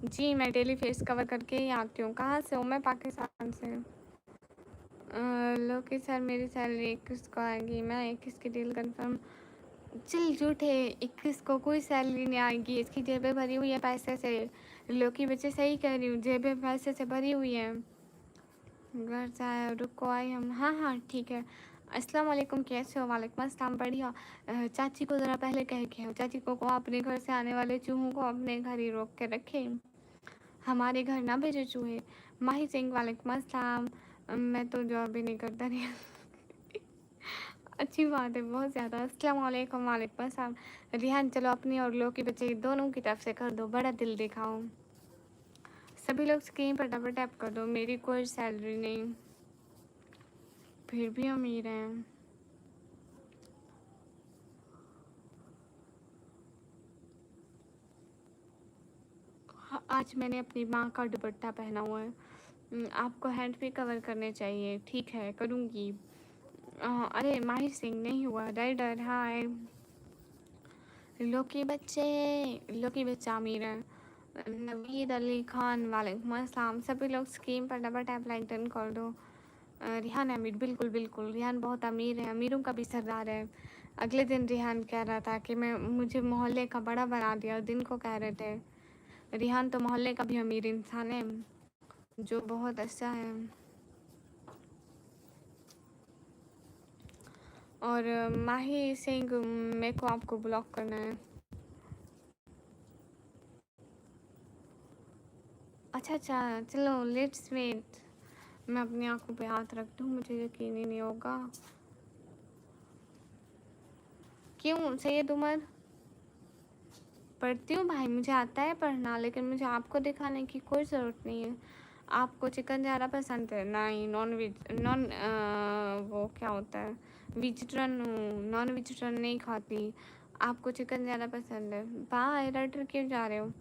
जी मैं डेली फेस कवर करके ही आती हूँ। कहाँ से हो? मैं पाकिस्तान से। लोकी सर, मेरी सैलरी 21 को आएगी। मैं 21 की डील कंफर्म। चल झूठे, 21 को कोई सैलरी नहीं आएगी, इसकी जेबें भरी हुई है पैसे से। लोकी बच्चे सही कह रही हूँ, जेबें पैसे से भरी हुई हैं। घर जाए रुको आई हम, हाँ हाँ ठीक है। अस्सलाम वालेकुम, कैसे हो? वालेकुम अस्सलाम, बढ़िया। चाची को ज़रा पहले कह के हो, चाची को अपने घर से आने वाले चूहों को अपने घर ही रोक के रखे, हमारे घर ना भेजे चूहे। माही सिंह, वालेकुम अस्सलाम। मैं तो जॉब भी नहीं करता नहीं। अच्छी बात है, बहुत ज़्यादा। अस्सलाम वालेकुम। वालेकुम अस्सलाम। रिहान चलो अपनी और लोग के बच्चे दोनों की तरफ से कर दो, बड़ा दिल दिखाओ। सभी लोग स्क्रीन पर डबल टैप कर दो। मेरी कोई सैलरी नहीं, फिर भी अमीर हैं। आज मैंने अपनी माँ का दुपट्टा पहना हुआ है। आपको हैंड पे कवर करने चाहिए। ठीक है, करूँगी। अरे माहिर सिंह नहीं हुआ। राइडर हाय। लोकी बच्चा अमीर है। नवीद अली खान वालेकुम अस्सलाम। सभी लोग स्क्रीन पर डबल टैप लाइक डन कर दो। रिहान अमीर, बिल्कुल बिल्कुल, रिहान बहुत अमीर है, अमीरों का भी सरदार है। अगले दिन रिहान कह रहा था कि मुझे मोहल्ले का बड़ा बना दिया, और दिन को कह रहे थे। रिहान तो मोहल्ले का भी अमीर इंसान है, जो बहुत अच्छा है। और माही सिंह, मेरे को आपको ब्लॉक करना है। अच्छा अच्छा, चलो लेट्स वेट। मैं अपनी आंखों पे हाथ रख दूँ, मुझे यकीन ही नहीं होगा। क्यों सैयद उमर? पढ़ती हूँ भाई, मुझे आता है पढ़ना, लेकिन मुझे आपको दिखाने की कोई ज़रूरत नहीं है। आपको चिकन ज़्यादा पसंद है? नहीं, नॉन वेज, वो क्या होता है, वेजिटेरियन हूँ, नॉन वेजिटेरियन नहीं खाती। आपको चिकन ज़्यादा पसंद है। बाय राइडर, क्यों जा रहे हो?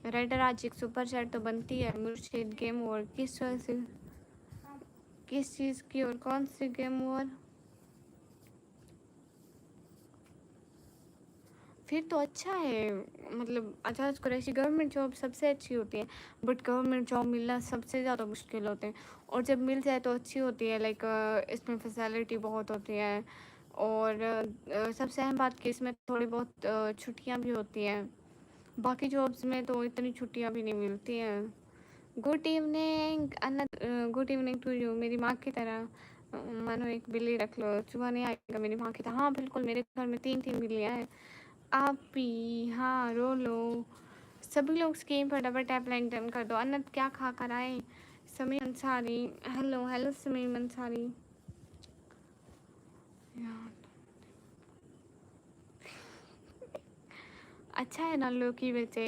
राइडर आज एक सुपर चैट तो बनती है। मुर्शिद गेम ओवर किस वजह से, किस चीज़ की और कौन सी गेम ओवर? फिर तो अच्छा है। मतलब आजाद कुरैशी, गवर्नमेंट जॉब सबसे अच्छी होती है, बट गवर्नमेंट जॉब मिलना सबसे ज़्यादा मुश्किल होते हैं। और जब मिल जाए तो अच्छी होती है, लाइक इसमें फैसिलिटी बहुत होती है। और सबसे अहम बात कि इसमें थोड़ी बहुत छुट्टियां भी होती हैं। बाकी जॉब्स में तो इतनी छुट्टियां भी नहीं मिलती हैं। गुड इवनिंग अनद, गुड इवनिंग टू यू। मेरी माँ की तरह मानो एक बिल्ली रख लो, चूहा नहीं आएगा मेरी माँ की तरह। हाँ बिल्कुल, मेरे घर में 3 बिल्लियाँ हैं। आप भी हाँ रो लो। सभी लोग स्क्रीन पर डबल टैप लाइक डन कर दो। अनंत क्या खा कर आए? Sameem Ansari, hello hello Sameem Ansari. यार अच्छा है ना, लो की बचे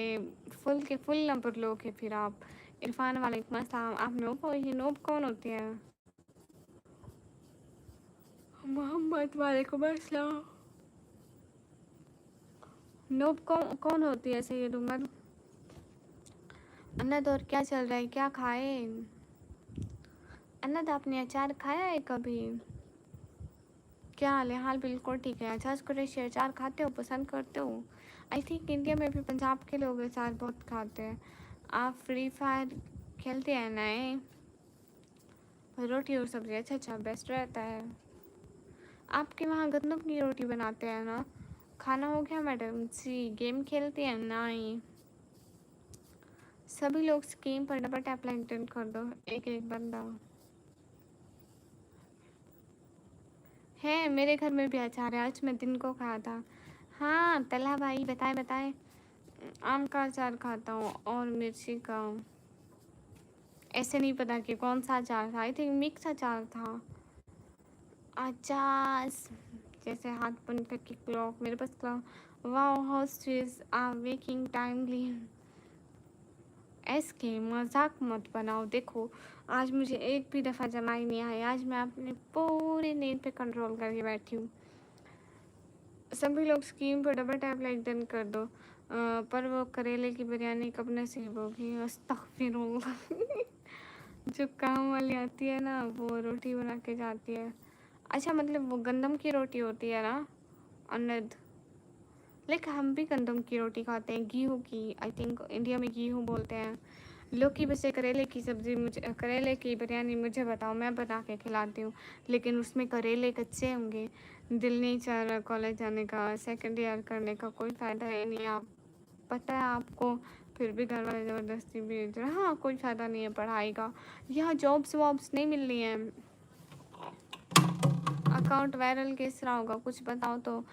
फुल के फुल नंबर लो के। फिर आप इरफान वालेकुम अस्सलाम। आप नोब हो? ये नोब कौन होती है? मोहम्मद वालेकुम अस्सलाम। नोब कौन कौन होती है सैयद उमर? अनंत और क्या चल रहा है, क्या खाए? अनंत आपने अचार खाया है कभी? क्या हाल है? हाल बिल्कुल ठीक है। अचार कुरैशी अचार खाते हो, पसंद करते हो? आई थिंक इंडिया में भी पंजाब के लोग अचार बहुत खाते हैं। आप फ्री फायर खेलते हैं? नए रोटी और सब्जी, अच्छा अच्छा, बेस्ट रहता है। आपके वहाँ गंदम की रोटी बनाते हैं ना? खाना हो गया मैडम जी? गेम खेलते हैं? नहीं। सभी लोग स्क्रीन पर डबल टैप लाइक डन कर दो, एक एक बंदा है। मेरे घर में भी अचार है, आज मैं दिन को खाया था। हाँ तला भाई, बताए बताए। आम का अचार खाता हूँ और मिर्ची का। ऐसे नहीं पता कि कौन सा अचार था, आई थिंक मिक्स अचार था। अचार जैसे हाथ बंद करके क्लॉक, मेरे पास क्लॉक। वाओ हाउ स्वीज आर वेकिंग टाइमली। ऐसे मजाक मत बनाओ। देखो आज मुझे एक भी दफ़ा जमाई नहीं आई। आज मैं अपने पूरी नींद पे कंट्रोल करके बैठी हूँ। सभी लोग स्क्रीन पर डबल टैप लाइक डन कर दो। पर वो करेले की बिरयानी कब नसीब होगी? अस्तगफिरुल्लाह। जो काम वाली आती है ना, वो रोटी बना के जाती है। अच्छा मतलब वो गंदम की रोटी होती है ना अनद? लाइक हम भी गंदम की रोटी खाते हैं, गेहूँ की। आई थिंक इंडिया में गेहूँ बोलते हैं। लौकी बसे करेले की सब्ज़ी, मुझे करेले की बिरयानी मुझे बताओ, मैं बना के खिलाती हूँ। लेकिन उसमें करेले कच्चे होंगे। दिल नहीं चाह रहा कॉलेज जाने का, सेकेंड ईयर करने का कोई फ़ायदा है नहीं। आप पता है आपको, फिर भी घर वाले ज़बरदस्ती भेज रहे हैं। हाँ कोई फ़ायदा नहीं है पढ़ाई का। यहाँ जॉब्स वॉब्स नहीं मिल रही हैं। अकाउंट वायरल किस तरह होगा, कुछ बताओ तो।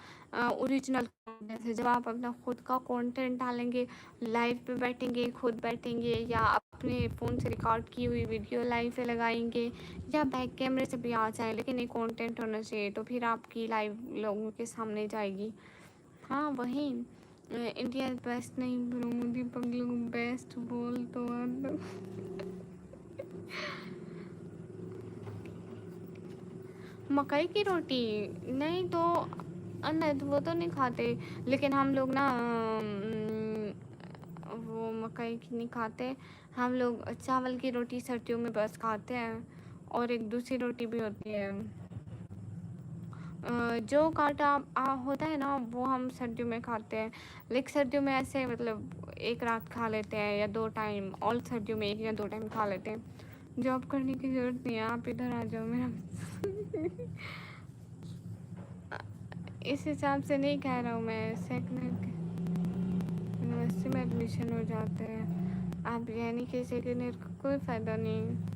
ओरिजिनल जैसे जब आप अपना खुद का कंटेंट डालेंगे, लाइव पे बैठेंगे, खुद बैठेंगे, या अपने फ़ोन से रिकॉर्ड की हुई वीडियो लाइव पे लगाएंगे, या बैक कैमरे से भी आ जाए, लेकिन एक कंटेंट होना चाहिए, तो फिर आपकी लाइव लोगों के सामने जाएगी। हाँ वही, इंडिया बेस्ट नहीं ब्रो, मोदी पगलू बेस्ट बोल तो आना। मकई की रोटी नहीं तो नहीं तो वो तो नहीं खाते, लेकिन हम लोग ना वो मकई की नहीं खाते। हम लोग चावल की रोटी सर्दियों में बस खाते हैं, और एक दूसरी रोटी भी होती है जो काटा होता है ना, वो हम सर्दियों में खाते हैं। लेकिन सर्दियों में ऐसे मतलब एक रात खा लेते हैं या 2 टाइम, और सर्दियों में 1 या 2 टाइम खा लेते हैं। जॉब करने की ज़रूरत नहीं है, आप इधर आ जाओ मेरा। इस हिसाब से नहीं कह रहा हूँ मैं, सेकंड यूनिवर्सिटी में एडमिशन हो जाते हैं, आप यानी कि सेकंड ईयर का कोई फ़ायदा नहीं।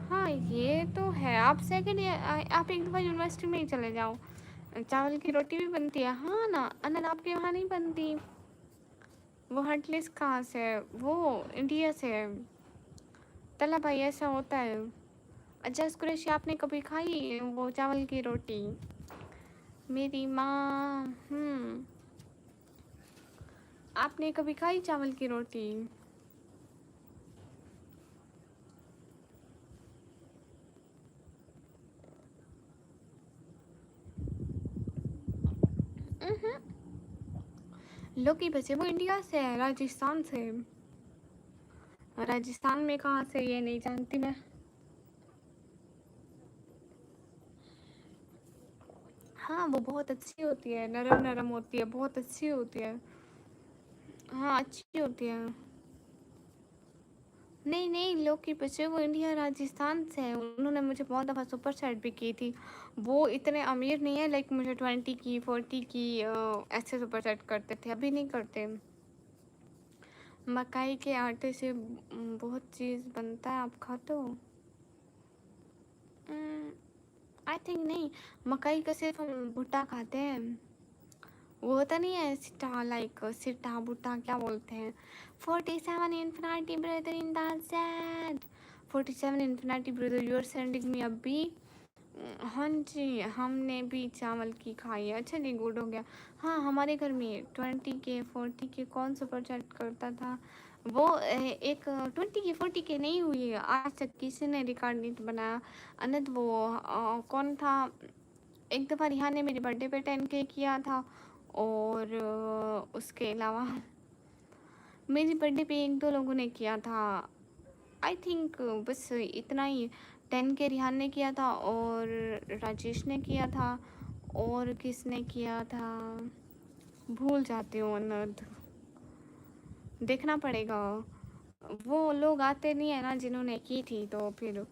हाँ ये तो है, आप सेकंड ईयर आप एक दफ़ा यूनिवर्सिटी में ही चले जाओ, चावल की रोटी भी बनती है। हाँ ना, अनल आपके वहाँ नहीं बनती। वो हटलिस कहाँ से है? वो इंडिया से है। तला भाई ऐसा होता है। अच्छा कुरैशी, आपने कभी खाई वो चावल की रोटी? मेरी माँ आपने कभी खाई चावल की रोटी? लौकी बचे वो इंडिया से है, राजस्थान से। राजस्थान में कहाँ से ये नहीं जानती मैं। हाँ वो बहुत अच्छी होती है, नरम नरम होती है, बहुत अच्छी होती है। हाँ अच्छी होती है। नहीं नहीं, लौकी बचे वो इंडिया राजस्थान से है। उन्होंने मुझे बहुत दफ़ा सुपर चैट भी की थी। वो इतने अमीर नहीं है, लाइक मुझे 20 की 40 की ऐसे सुपर चैट करते थे, अभी नहीं करते। मकाई के आटे से बहुत चीज़ बनता है, आप खाते हो? आई थिंक नहीं, मकाई का सिर्फ हम भुट्टा खाते हैं। वो होता नहीं है सिट्टा, लाइक सिट्टा भुट्टा क्या बोलते हैं। 47 infinity brother in the sad. 47 infinity brother you are sending me अभी। हाँ जी, हमने भी चावल की खाई है। अच्छा जी, गुड हो गया। हाँ हमारे घर में 20 के 40 के कौन सुपर चैट करता था। वो एक 20 के 40 के नहीं हुई है आज तक, किसी ने रिकॉर्ड नहीं बनाया। अनंत वो कौन था, एक दफ़ा रिहा ने मेरे बर्थडे पे 10K किया था, और उसके अलावा मेरी बर्थडे पे 1-2 लोगों ने किया था। आई थिंक बस इतना ही। 10K रिहान ने किया था, और राजेश ने किया था, और किसने किया था भूल जाती हूँ अनद, देखना पड़ेगा। वो लोग आते नहीं है ना जिन्होंने की थी, तो फिर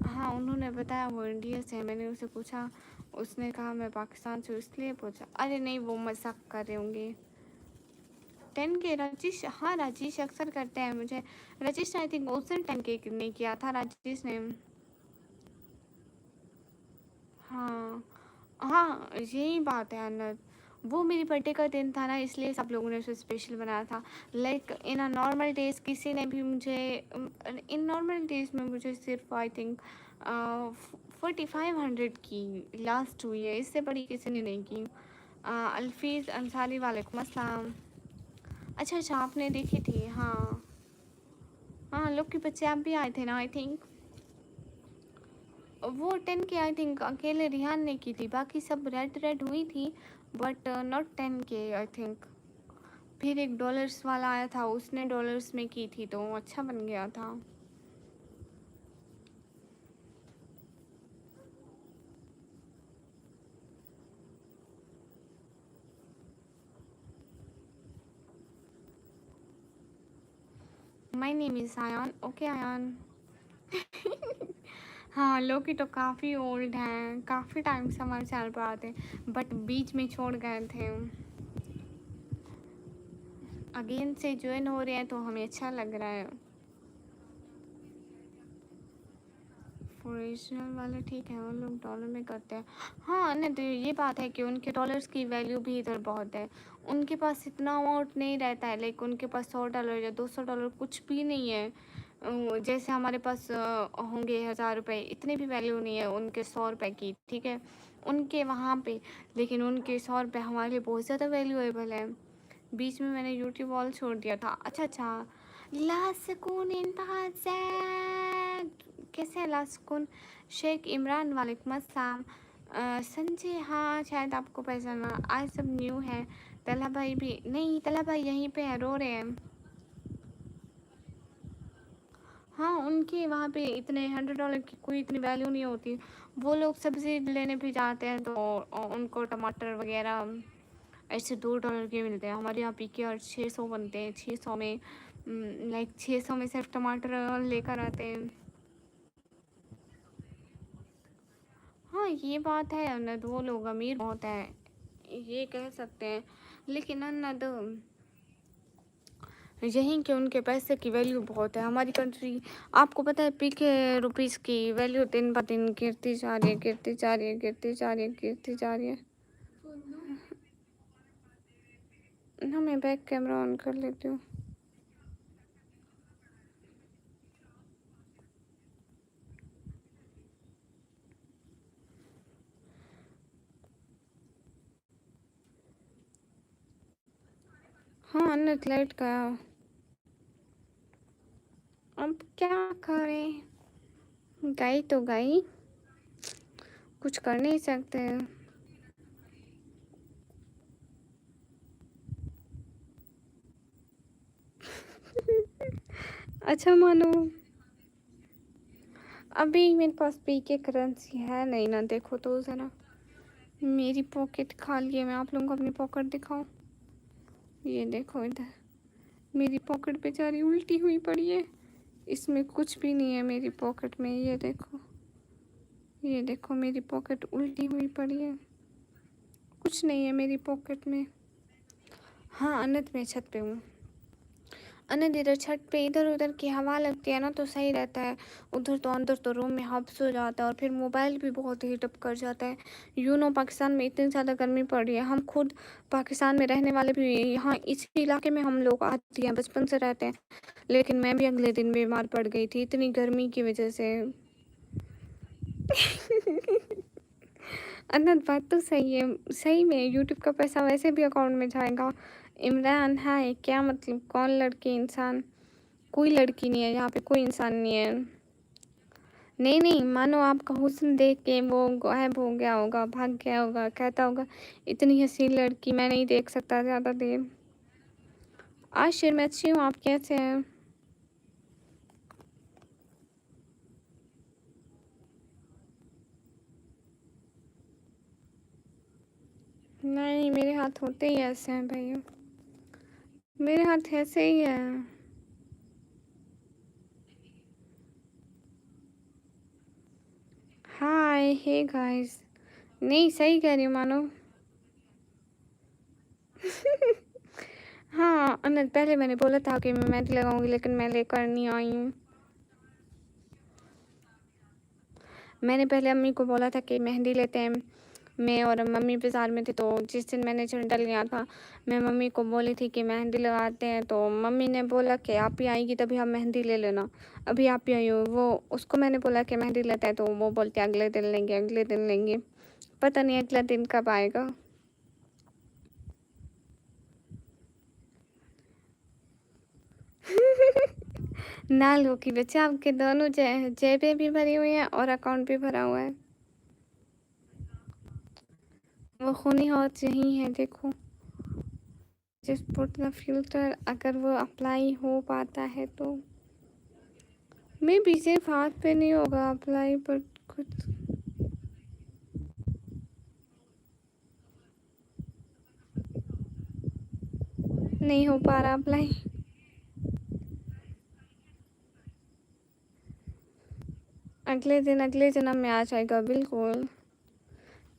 हाँ उन्होंने बताया वो इंडिया से है। मैंने उसे पूछा, उसने कहा मैं पाकिस्तान से हूँ, इसलिए पूछा। अरे नहीं वो मजाक कर रहे होंगे। 10K राजेश, हाँ राजेश अक्सर करते हैं मुझे। राजेश ने आई थिंक उस दिन 10K नहीं किया था राजेश ने। हाँ हाँ यही बात है अनद। वो मेरी बर्थडे का दिन था ना, इसलिए सब लोगों ने उसे स्पेशल बनाया था। Like in a normal days किसी ने भी मुझे, इन नॉर्मल डेज में मुझे सिर्फ आई थिंक 4500 की लास्ट हुई है, इससे बड़ी किसी ने नहीं की। अल्फीज़ अंसारी वालेकुम अस्सलाम। अच्छा अच्छा आपने देखी थी, हाँ हाँ लोग के बच्चे आप भी आए थे ना आई थिंक। वो 10K आई थिंक अकेले रिहान ने की थी, बाकी सब रेड रेड हुई थी, but not 10K I think. फिर एक डॉलर्स वाला आया था, उसने डॉलर्स में की थी तो अच्छा बन गया था। My name is Ayaan, okay Ayaan. हाँ लोकी तो काफ़ी ओल्ड हैं, काफ़ी टाइम से हमारे चैनल पर आते हैं, बट बीच में छोड़ गए थे। अगेन से ज्वाइन हो रहे हैं तो हमें अच्छा लग रहा है। ओरिजिनल वाले ठीक है, वो लोग डॉलर में करते हैं। हाँ नहीं तो ये बात है कि उनके डॉलर्स की वैल्यू भी इधर बहुत है। उनके पास इतना अमाउंट नहीं रहता है, लाइक उनके पास $100 या $200 कुछ भी नहीं है। जैसे हमारे पास होंगे 1000 रुपये, इतनी भी वैल्यू नहीं है उनके 100 रुपये की, ठीक है उनके वहाँ पे। लेकिन उनके 100 रुपये हमारे लिए बहुत ज़्यादा वैल्यूएबल है। बीच में मैंने यूट्यूब ऑल छोड़ दिया था। अच्छा अच्छा, ला सुकून इंतहा जैद, कैसे है ला सुकून? शेख इमरान वालेकुम अस्सलाम। संजय, हाँ शायद आपको पहचाना, आज सब न्यू है। तला भाई भी नहीं, तला भाई यहीं पे है, रो रहे हैं। हाँ, उनके वहाँ पे इतने $100 की कोई इतनी वैल्यू नहीं होती। वो लोग सब्जी लेने भी जाते हैं तो उनको टमाटर वगैरह ऐसे $2 के मिलते हैं। हमारे यहाँ पी के और 600 बनते हैं, 600 में लाइक 600 में सिर्फ टमाटर लेकर आते हैं। हाँ ये बात है अनद, वो लोग अमीर बहुत है, ये कह सकते हैं। लेकिन अनद यहीं के उनके पैसे की वैल्यू बहुत है। हमारी कंट्री, आपको पता है पी के रुपीज़ की वैल्यू दिन ब दिन गिरती जा रही है, गिरती जा रही है, गिरती जा रही है, गिरती जा रही है। ना मैं बैक कैमरा ऑन कर लेती हूँ। हाँ अनद लाइट गया, अब क्या करें, गई तो गई, कुछ कर नहीं सकते। अच्छा मानो अभी मेरे पास पी के करेंसी है नहीं ना, देखो तो ज़रा, मेरी पॉकेट खाली है। मैं आप लोगों को अपनी पॉकेट दिखाऊं, ये देखो इधर मेरी पॉकेट बेचारी उल्टी हुई पड़ी है, इसमें कुछ भी नहीं है मेरी पॉकेट में। ये देखो, ये देखो मेरी पॉकेट उल्टी हुई पड़ी है, कुछ नहीं है मेरी पॉकेट में। हाँ अनंत, मैं छत पे हूँ अनंत, इधर छत पे इधर उधर की हवा लगती है ना तो सही रहता है। उधर तो अंदर तो रूम में हब्स हो जाता है और फिर मोबाइल भी बहुत हीटअप कर जाता है। पाकिस्तान में इतनी ज़्यादा गर्मी पड़ रही है, हम खुद पाकिस्तान में रहने वाले भी यहाँ इस इलाके में हम लोग आती हैं, बचपन से रहते हैं। लेकिन मैं भी अगले दिन बीमार पड़ गई थी इतनी गर्मी की वजह से। अनंत बात तो सही है, सही में यूट्यूब का पैसा वैसे भी अकाउंट में जाएगा। इमरान, हाय, क्या मतलब कौन लड़की इंसान? कोई लड़की नहीं है यहाँ पे, कोई इंसान नहीं है। नहीं नहीं, मानो आपका हुस्न देख के वो गायब हो गया होगा, भाग गया होगा, कहता होगा इतनी हसीन लड़की मैं नहीं देख सकता ज़्यादा देर। आशिर, मैं अच्छी हूँ, आप कैसे हैं? नहीं, मेरे हाथ होते ही ऐसे हैं भैया, मेरे हाथ ऐसे ही है। हाय, हे गाइस, नहीं सही कह रही हूँ मानो। हाँ अनंत, पहले मैंने बोला था कि मैं मेहंदी लगाऊंगी लेकिन मैं लेकर नहीं आई हूँ। मैंने पहले अम्मी को बोला था कि मेहंदी लेते हैं, मैं और मम्मी बाज़ार में थे तो जिस दिन मैंने झंडा लिया था मैं मम्मी को बोली थी कि मेहंदी लगाते हैं, तो मम्मी ने बोला कि आप ही आएगी तभी हम मेहंदी ले लेना, अभी आप ही आई हो। वो उसको मैंने बोला कि मेहंदी लेते हैं तो वो बोलते अगले दिन लेंगे, अगले दिन लेंगे, पता नहीं अगला दिन कब आएगा। ना लो कि बच्चे, आपके दोनों जेबें भी भरी हुई हैं और अकाउंट भी भरा हुआ है। वो खूनी हाथ यही है देखो, जिस पुट द फिल्टर, अगर वो अप्लाई हो पाता है तो मे बी सिर्फ हाथ पे नहीं होगा अप्लाई, पर कुछ नहीं हो पा रहा अप्लाई। अगले दिन, अगले जन्म में आ जाएगा बिल्कुल।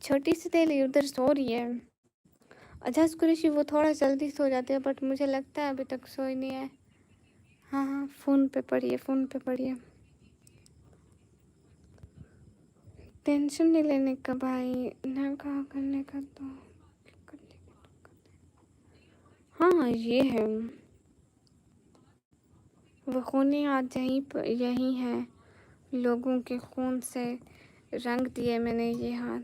छोटी सी तेली उधर सो रही है। अच्छा कुरैशी, वो थोड़ा जल्दी सो जाते हैं बट मुझे लगता है अभी तक सोई नहीं है। हाँ हाँ, फ़ोन पे पड़ी है, फ़ोन पे पड़ी है। टेंशन नहीं लेने का भाई, ना कहा करने का तो करने का। हाँ ये है, वो खूनी हाथ यहीं पर यही है, लोगों के खून से रंग दिए मैंने ये हाथ।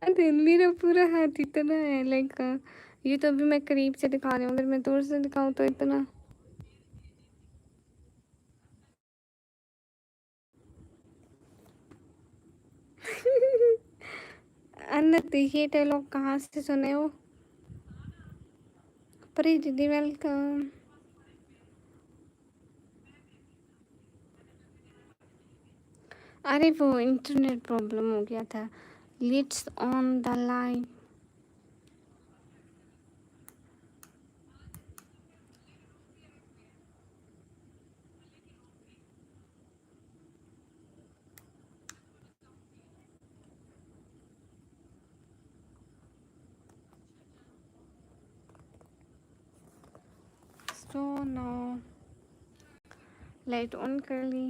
अरे मेरा पूरा हाथ इतना है, लाइक ये तो अभी मैं करीब से दिखा रही हूँ, अगर मैं दूर से दिखाऊँ तो इतना। अन्नत ये डायलॉग कहाँ से सुने हो? परी दीदी वेलकम। अरे वो इंटरनेट प्रॉब्लम हो गया था। Let's on the line. So no light on कर ली।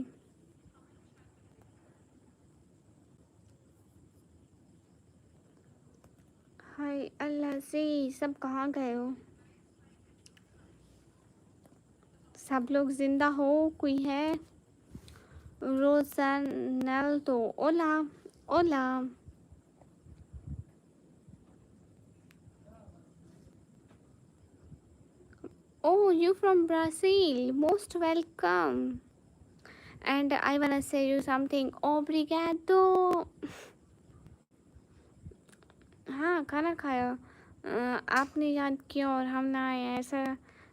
हाय अल्लाह से, सब कहाँ गए हो? सब लोग जिंदा हो? कोई है? रोजानेल्दो, ओला ओला। Oh, you from Brazil. Most welcome. And I wanna say you something. Obrigado. हाँ, खाना खाया। आपने याद किया और हम ना आए, ऐसा?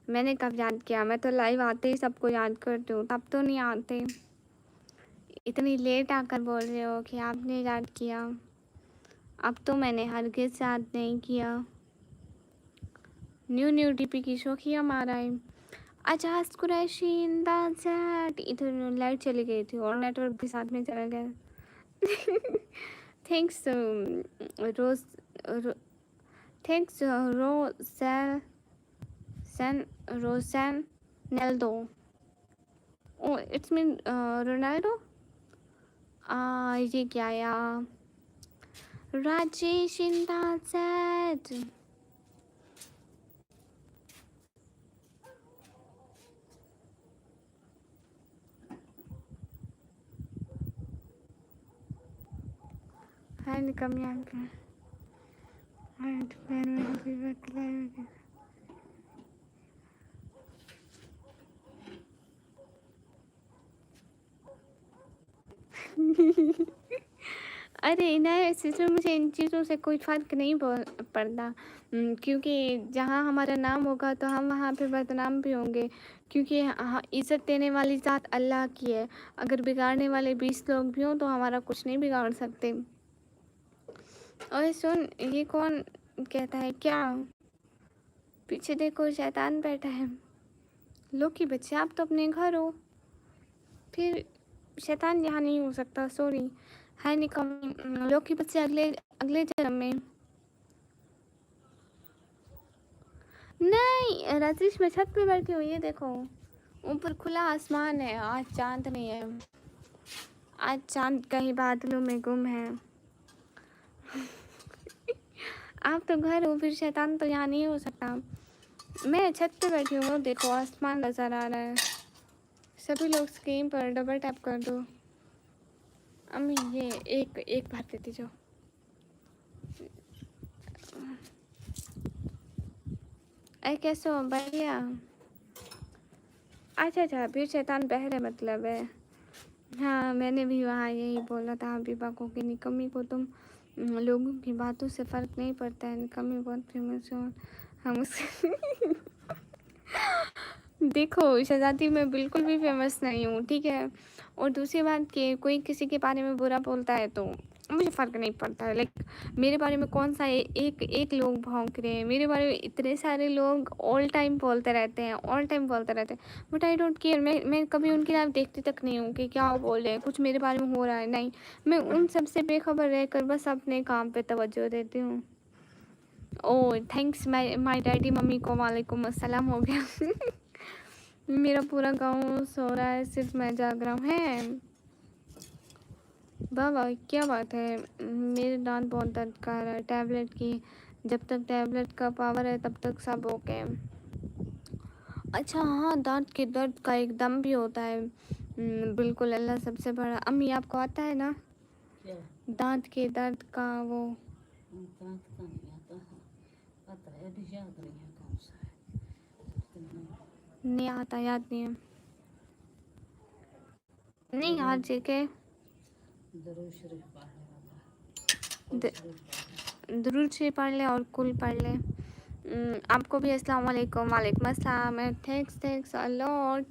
मैंने कब याद किया? मैं तो लाइव आते ही सबको याद करती हूँ, तब तो नहीं आते। इतनी लेट आकर बोल रहे हो कि आपने याद किया। अब तो मैंने हरगिज़ याद नहीं किया। न्यू डीपी की शौकिया मारा है। आजाद कुरैशी इन द चैट। इधर लाइट चली गई थी और नेटवर्क भी साथ में चला गया। थैंक्स रोज रो, थैंक्स रोसेल सन रोसेन नेल्दो। Oh it's mean Ronaldo. ये क्या आया? Rajesh in the chat. Hi come यहाँ पे। हाय दोपहर में हैप्पी बर्थडे। अरे नहीं, सिस्टर मुझे इन चीज़ों से कोई फ़र्क नहीं पड़ता। क्योंकि जहाँ हमारा नाम होगा तो हम वहाँ पे बदनाम भी होंगे, क्योंकि इज़्ज़त देने वाली ज़ात अल्लाह की है। अगर बिगाड़ने वाले 20 लोग भी हों तो हमारा कुछ नहीं बिगाड़ सकते। ओए सुन, ये कौन कहता है क्या? पीछे देखो, शैतान बैठा है। लो की बच्चे, आप तो अपने घर हो, फिर शैतान यहाँ नहीं हो सकता। सॉरी। हाय निकम। लोग के बच्चे अगले अगले जन्म में। नहीं राजेश, मैं छत पे बैठी हूँ, ये देखो ऊपर खुला आसमान है। आज चांद नहीं है, आज चांद कहीं बादलों में गुम है। आप तो घर हो, फिर शैतान तो यहाँ नहीं हो सकता। मैं छत पे बैठी हूँ, देखो आसमान नज़र आ रहा है। सभी लोग स्क्रीन पर डबल टैप कर दो। अम्मी ये एक बार देती जाओ। अरे कैसे हो भैया? अच्छा, फिर शैतान बहरे मतलब है। हाँ, मैंने भी वहाँ यही बोला था हबीबा को कि निकम्मी को तुम लोगों की बातों से फ़र्क नहीं पड़ता है, निकम्मी बहुत फेमस हो। हम उससे देखो शहज़ादी, मैं बिल्कुल भी फेमस नहीं हूँ, ठीक है? और दूसरी बात कि कोई किसी के बारे में बुरा बोलता है तो मुझे फ़र्क नहीं पड़ता है। लाइक मेरे बारे में कौन सा एक लोग भौंक रहे हैं, मेरे बारे में इतने सारे लोग ऑल टाइम बोलते रहते हैं, ऑल टाइम बोलते रहते हैं, बट आई डोंट केयर। मैं कभी उनकी लाइफ देखती तक नहीं हूँ कि क्या वो बोल रहे हैं, कुछ मेरे बारे में हो रहा है, नहीं। मैं उन सब से बेखबर रहकर बस अपने काम पे तवज्जो देती हूँ। ओह थैंक्स माय डैडी मम्मी को वालेकुम अस्सलाम हो गया। मेरा पूरा गाँव सो रहा है, सिर्फ मैं जाग रहा हूँ। है वाह वाह, क्या बात है। मेरे दांत बहुत दर्द कर रहा है, टैबलेट की। जब तक टैबलेट का पावर है तब तक सब ओके। अच्छा हाँ, दांत के दर्द का एक दम भी होता है। बिल्कुल, अल्लाह सबसे बड़ा। अम्मी आपको आता है ना दांत के दर्द का वो दांत का नहीं आता है, आता है अभी याद नहीं है कौन सा है, लेकिन नहीं आता, याद नहीं है। नहीं दरूद याद जी के दरूद शरीफ पढ़ने वाला है, कुल द- शरीफ पढ़ने। दुरूद शरीफ पढ़ ले और कुल पढ़ ले। आपको भी अस्सलाम वालेकुम। वालेकुम अस्सलाम। Thanks a lot.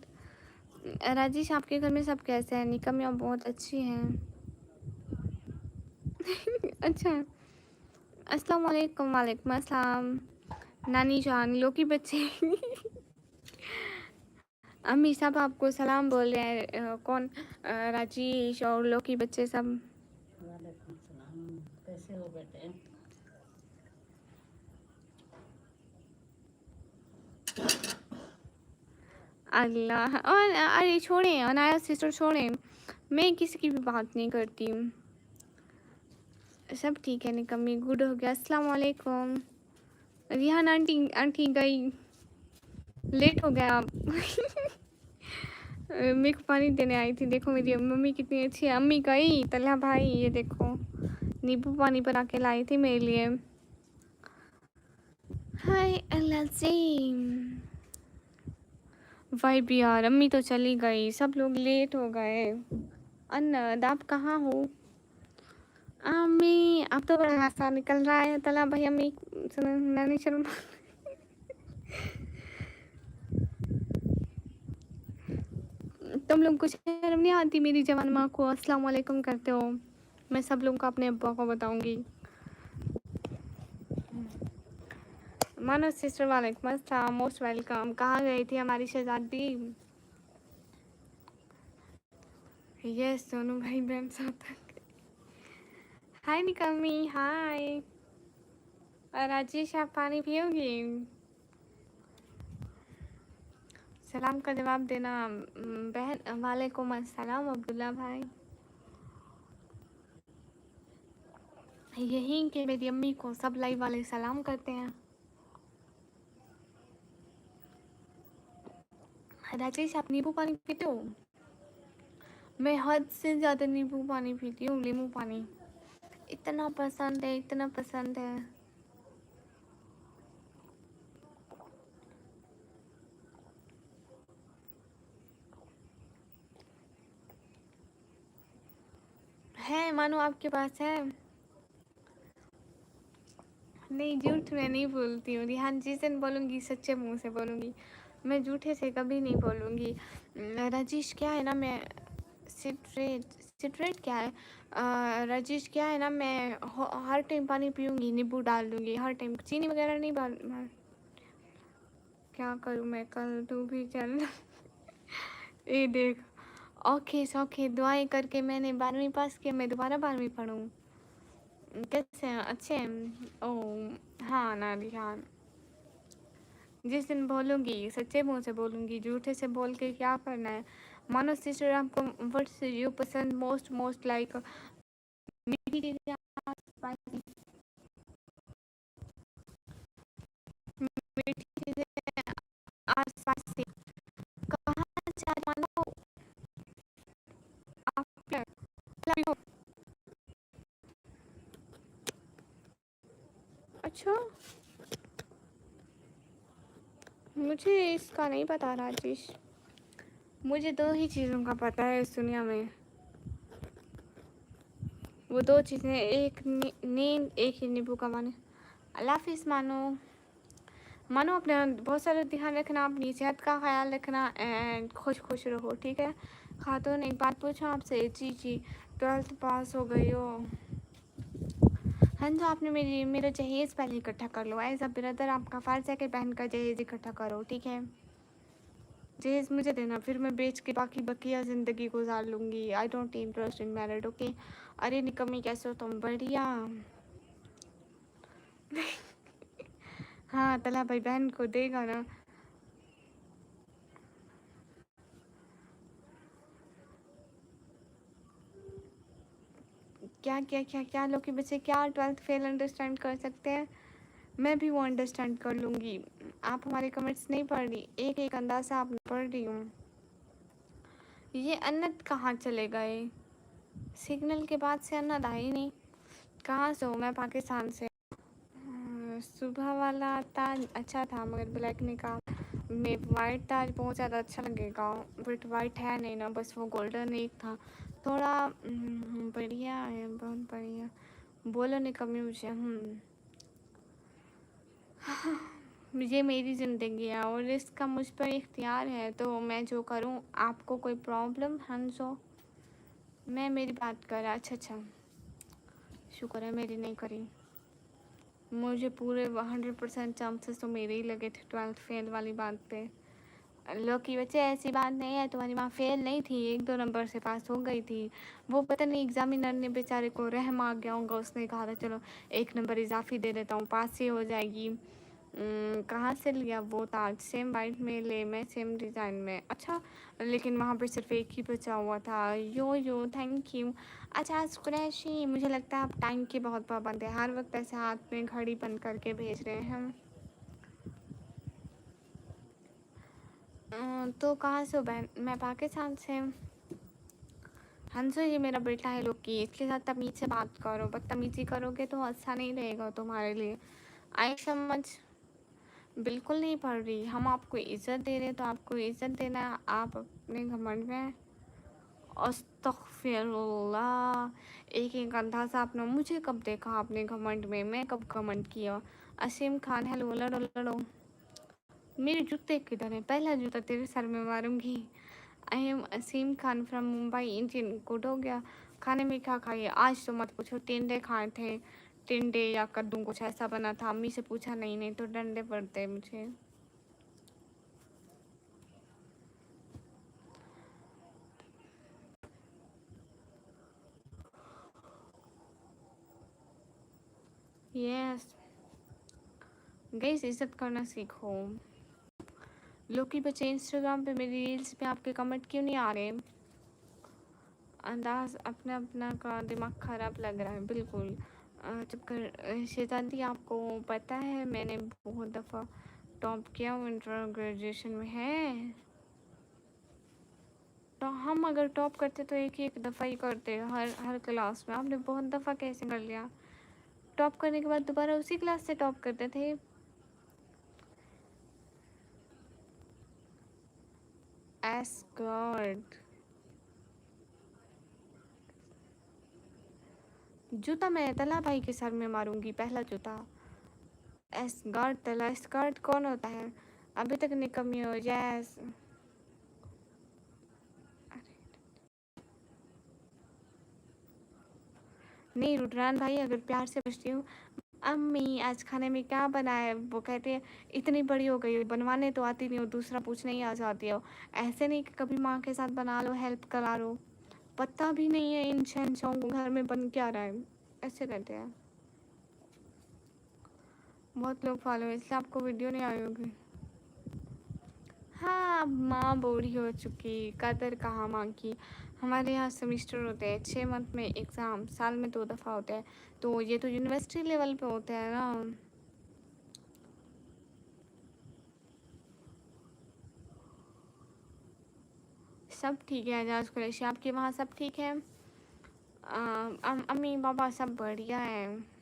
राजेश, आपके घर में सब कैसे हैं? निकम यहाँ बहुत अच्छी हैं। अच्छा, अस्सलाम वालेकुम। वालेकुम अस्सलाम। नानी जान, लो की बच्चे अम्मी सब आपको सलाम बोल रहे हैं। कौन? राजेश और लो की बच्चे सब। वालेकुम सलाम, कैसे हो बेटे? अल्लाह। और अरे छोड़ें, अनाया सिस्टर छोड़ें, मैं किसी की भी बात नहीं करती। सब ठीक है। निकम्मी गुड हो गया। अस्सलाम वालेकुम। रिहान आंटी, आंटी गई, लेट हो गया आप मेरे को पानी देने आई थी। देखो मेरी मम्मी कितनी अच्छी है। अम्मी गई, तल्हा भाई ये देखो नींबू पानी बना के लाई थी मेरे लिए। हाय अल्लाह से भाई भी यार, अम्मी तो चली गई, सब लोग लेट हो गए। अन्नद, आप कहाँ हो? अम्मी अब तो बड़ा हादसा निकल रहा है। तला भाई, अम्मी नानी शर्मा तुम लोग कुछ शर्म नहीं आती मेरी जवान माँ को अस्सलाम वालेकुम करते हो? मैं सब लोगों को अपने अब्बा को बताऊंगी। मानो सिस्टर, वालेकुम अस्सलाम, मोस्ट वेलकम। कहाँ गई थी हमारी शहजादी? यस, दोनों भाई बहन साथ तक। हाय निकम्मी, हाय। और राजेश, आप पानी पियोगी? सलाम का जवाब देना बहन। वालेकुम अस्सलाम अब्दुल्ला भाई। यही कि मेरी अम्मी को सब लाइव वाले सलाम करते हैं। राजेश, आप नींबू पानी पीते हो? मैं हद से ज़्यादा नींबू पानी पीती हूँ, नींबू पानी इतना पसंद है, इतना पसंद है। मानो आपके पास है? नहीं, झूठ मैं नहीं बोलती हूँ रिहान। जिस दिन बोलूँगी सच्चे मुंह से बोलूँगी, मैं झूठे से कभी नहीं बोलूँगी। राजेश क्या है ना, मैं सिट्रेट सिट्रेट क्या है? राजेश क्या है ना, मैं हर टाइम पानी पीऊँगी, नींबू डाल दूँगी हर टाइम, चीनी वगैरह नहीं डाल। क्या करूँ मैं, कल तू भी चल ये देख, ओके सौखे दुआएं करके मैंने 12वीं पास किया, मैं दोबारा 12वीं पढ़ूँ? कैसे हैं? अच्छे हैं? ओ हाँ ना रिहान, जिस दिन बोलूँगी सच्चे मुंह से बोलूँगी, झूठे से बोल के क्या करना है? मानो सिस्टर, आपको व्हाट्स यू पसंद मोस्ट लाइक मीठी चीज़ें, स्पाइसी मीठी चीज़ें, आसपास से कहाँ जा मानो आप हो? अच्छा, मुझे इसका नहीं पता राजेश। मुझे दो ही चीज़ों का पता है इस दुनिया में, वो दो चीज़ें, एक नींद, एक ही नींबू का पानी। अल्लाह हाफिज़ मानो। मानो अपना बहुत सारा ध्यान रखना, अपनी सेहत का ख्याल रखना एंड खुश खुश रहो, ठीक है? खातून, एक बात पूछूं आपसे? जी 12th पास हो गई हो? हाँ, तो आपने मेरा जहेज़ पहले इकट्ठा कर लो। एज अ ब्रदर आपका फ़र्ज़ है कि बहन का जहेज़ इकट्ठा करो, ठीक है? जहेज़ मुझे देना, फिर मैं बेच के बाकी बकिया ज़िंदगी गुजार लूँगी। I don't interest in married, okay? अरे निकम्मी, कैसे हो तुम? बढ़िया। हाँ, तला भाई बहन को देगा ना। क्या लोग के बच्चे क्या 12th फेल अंडरस्टैंड कर सकते हैं? मैं भी वो अंडरस्टैंड कर लूँगी। आप हमारे कमेंट्स नहीं पढ़ रही, एक एक अंदाज़ा आप पढ़ रही हूँ। ये अन्नत कहाँ चले गए? सिग्नल के बाद से अन्नत आई नहीं। कहाँ से हो? मैं पाकिस्तान से। सुबह वाला ताज अच्छा था मगर ब्लैक ने कहा मैं वाइट ताज बहुत ज़्यादा अच्छा लगेगा, बट वाइट है नहीं ना, बस वो गोल्डन एक था थोड़ा। बढ़िया है, बहुत बढ़िया। बोलो नहीं कमी मुझे। ये मेरी ज़िंदगी है और इसका मुझ पर इख्तियार है, तो मैं जो करूँ। आपको कोई प्रॉब्लम हंसो? मैं मेरी बात कर, अच्छा, शुक्र है मेरी नहीं करी। मुझे पूरे 100% चांसेस तो मेरे ही लगे थे 12th फेल वाली बात पे। लो कि बच्चे ऐसी बात नहीं है, तुम्हारी माँ फेल नहीं थी, 1-2 नंबर से पास हो गई थी। वो पता नहीं एग्जामिनर ने बेचारे को रहम आ गया होगा, उसने कहा था चलो 1 नंबर इजाफी दे देता हूँ, पास ही हो जाएगी। कहाँ से लिया वो ताज? सेम वाइट में ले मैं, सेम डिज़ाइन में। अच्छा, लेकिन वहाँ पे सिर्फ एक ही बचा हुआ था। यो थैंक यू। अच्छा कुरैशी, मुझे लगता है आप टाइम के बहुत पाबंद है, हर वक्त ऐसे हाथ में घड़ी बंद करके भेज रहे हैं। तो कहाँ से हो बहन? मैं पाकिस्तान से। हंसो, ये मेरा बेटा है लोकी, इसके साथ तमीज़ से बात करो, बदतमीज़ी करोगे तो अच्छा नहीं रहेगा तुम्हारे लिए। आई समझ। बिल्कुल नहीं पढ़ रही, हम आपको इज़्ज़त दे रहे हैं तो आपको इज़्ज़त देना है। आप अपने घमंड में अस्तगफिरुल्लाह। एक अंधा सा अपना, मुझे कब देखा आपने घमंड में? मैं कब घमंड किया? असीम खान हेलो, लड़ो लड़ो। मेरे जूते किधर है? पहला जूता तेरे सर में मारूंगी। I am Asim Khan from Mumbai Indian. Good हो गया। खाने में क्या खाइए? आज तो मत पूछो, टिंडे खाए थे। टिंडे या कद्दू कुछ ऐसा बना था, अम्मी से पूछा, नहीं तो डंडे पड़ते मुझे। यस गाइस, इज्जत करना सीखो। लोग की बच्चे इंस्टाग्राम पे मेरी रील्स पे आपके कमेंट क्यों नहीं आ रहे? अंदाज अपना अपना का दिमाग ख़राब लग रहा है बिल्कुल। चुप कर शैतानी। आपको पता है मैंने बहुत दफ़ा टॉप किया हूँ इंटर ग्रेजुएशन में है। तो हम अगर टॉप करते तो एक दफ़ा ही करते हर हर क्लास में। आपने बहुत दफ़ा कैसे कर लिया? टॉप करने के बाद दोबारा उसी क्लास से टॉप करते थे। एस्कॉर्ट जूता मैं तला भाई के सर में मारूंगी, पहला जूता। एस्कॉर्ट तला, एस्कॉर्ट कौन होता है? अभी तक निकम्मी हो। यस। नहीं रुद्रान भाई, अगर प्यार से पूछती हूँ अम्मी आज खाने में क्या बना है, वो कहते हैं इतनी बड़ी हो गई हो, बनवाने तो आती नहीं हो, दूसरा पूछने ही आ जाती हो। ऐसे नहीं कि कभी माँ के साथ बना लो, हेल्प करा लो। पता भी नहीं है इन शहंशाहों को घर में बन क्या रहा है, ऐसे कहते हैं। बहुत लोग फॉलो है इसलिए आपको वीडियो नहीं आई होगी। हाँ, माँ बूढ़ी हो चुकी, कदर कहाँ माँ की। हमारे यहाँ सेमिस्टर होते हैं, 6 मंथ में एग्ज़ाम, साल में 2 दफ़ा होते हैं। तो ये तो यूनिवर्सिटी लेवल पे होते हैं ना। सब ठीक है एजाज कुरैशी, आपके वहाँ सब ठीक है? अम्मी पापा सब बढ़िया है।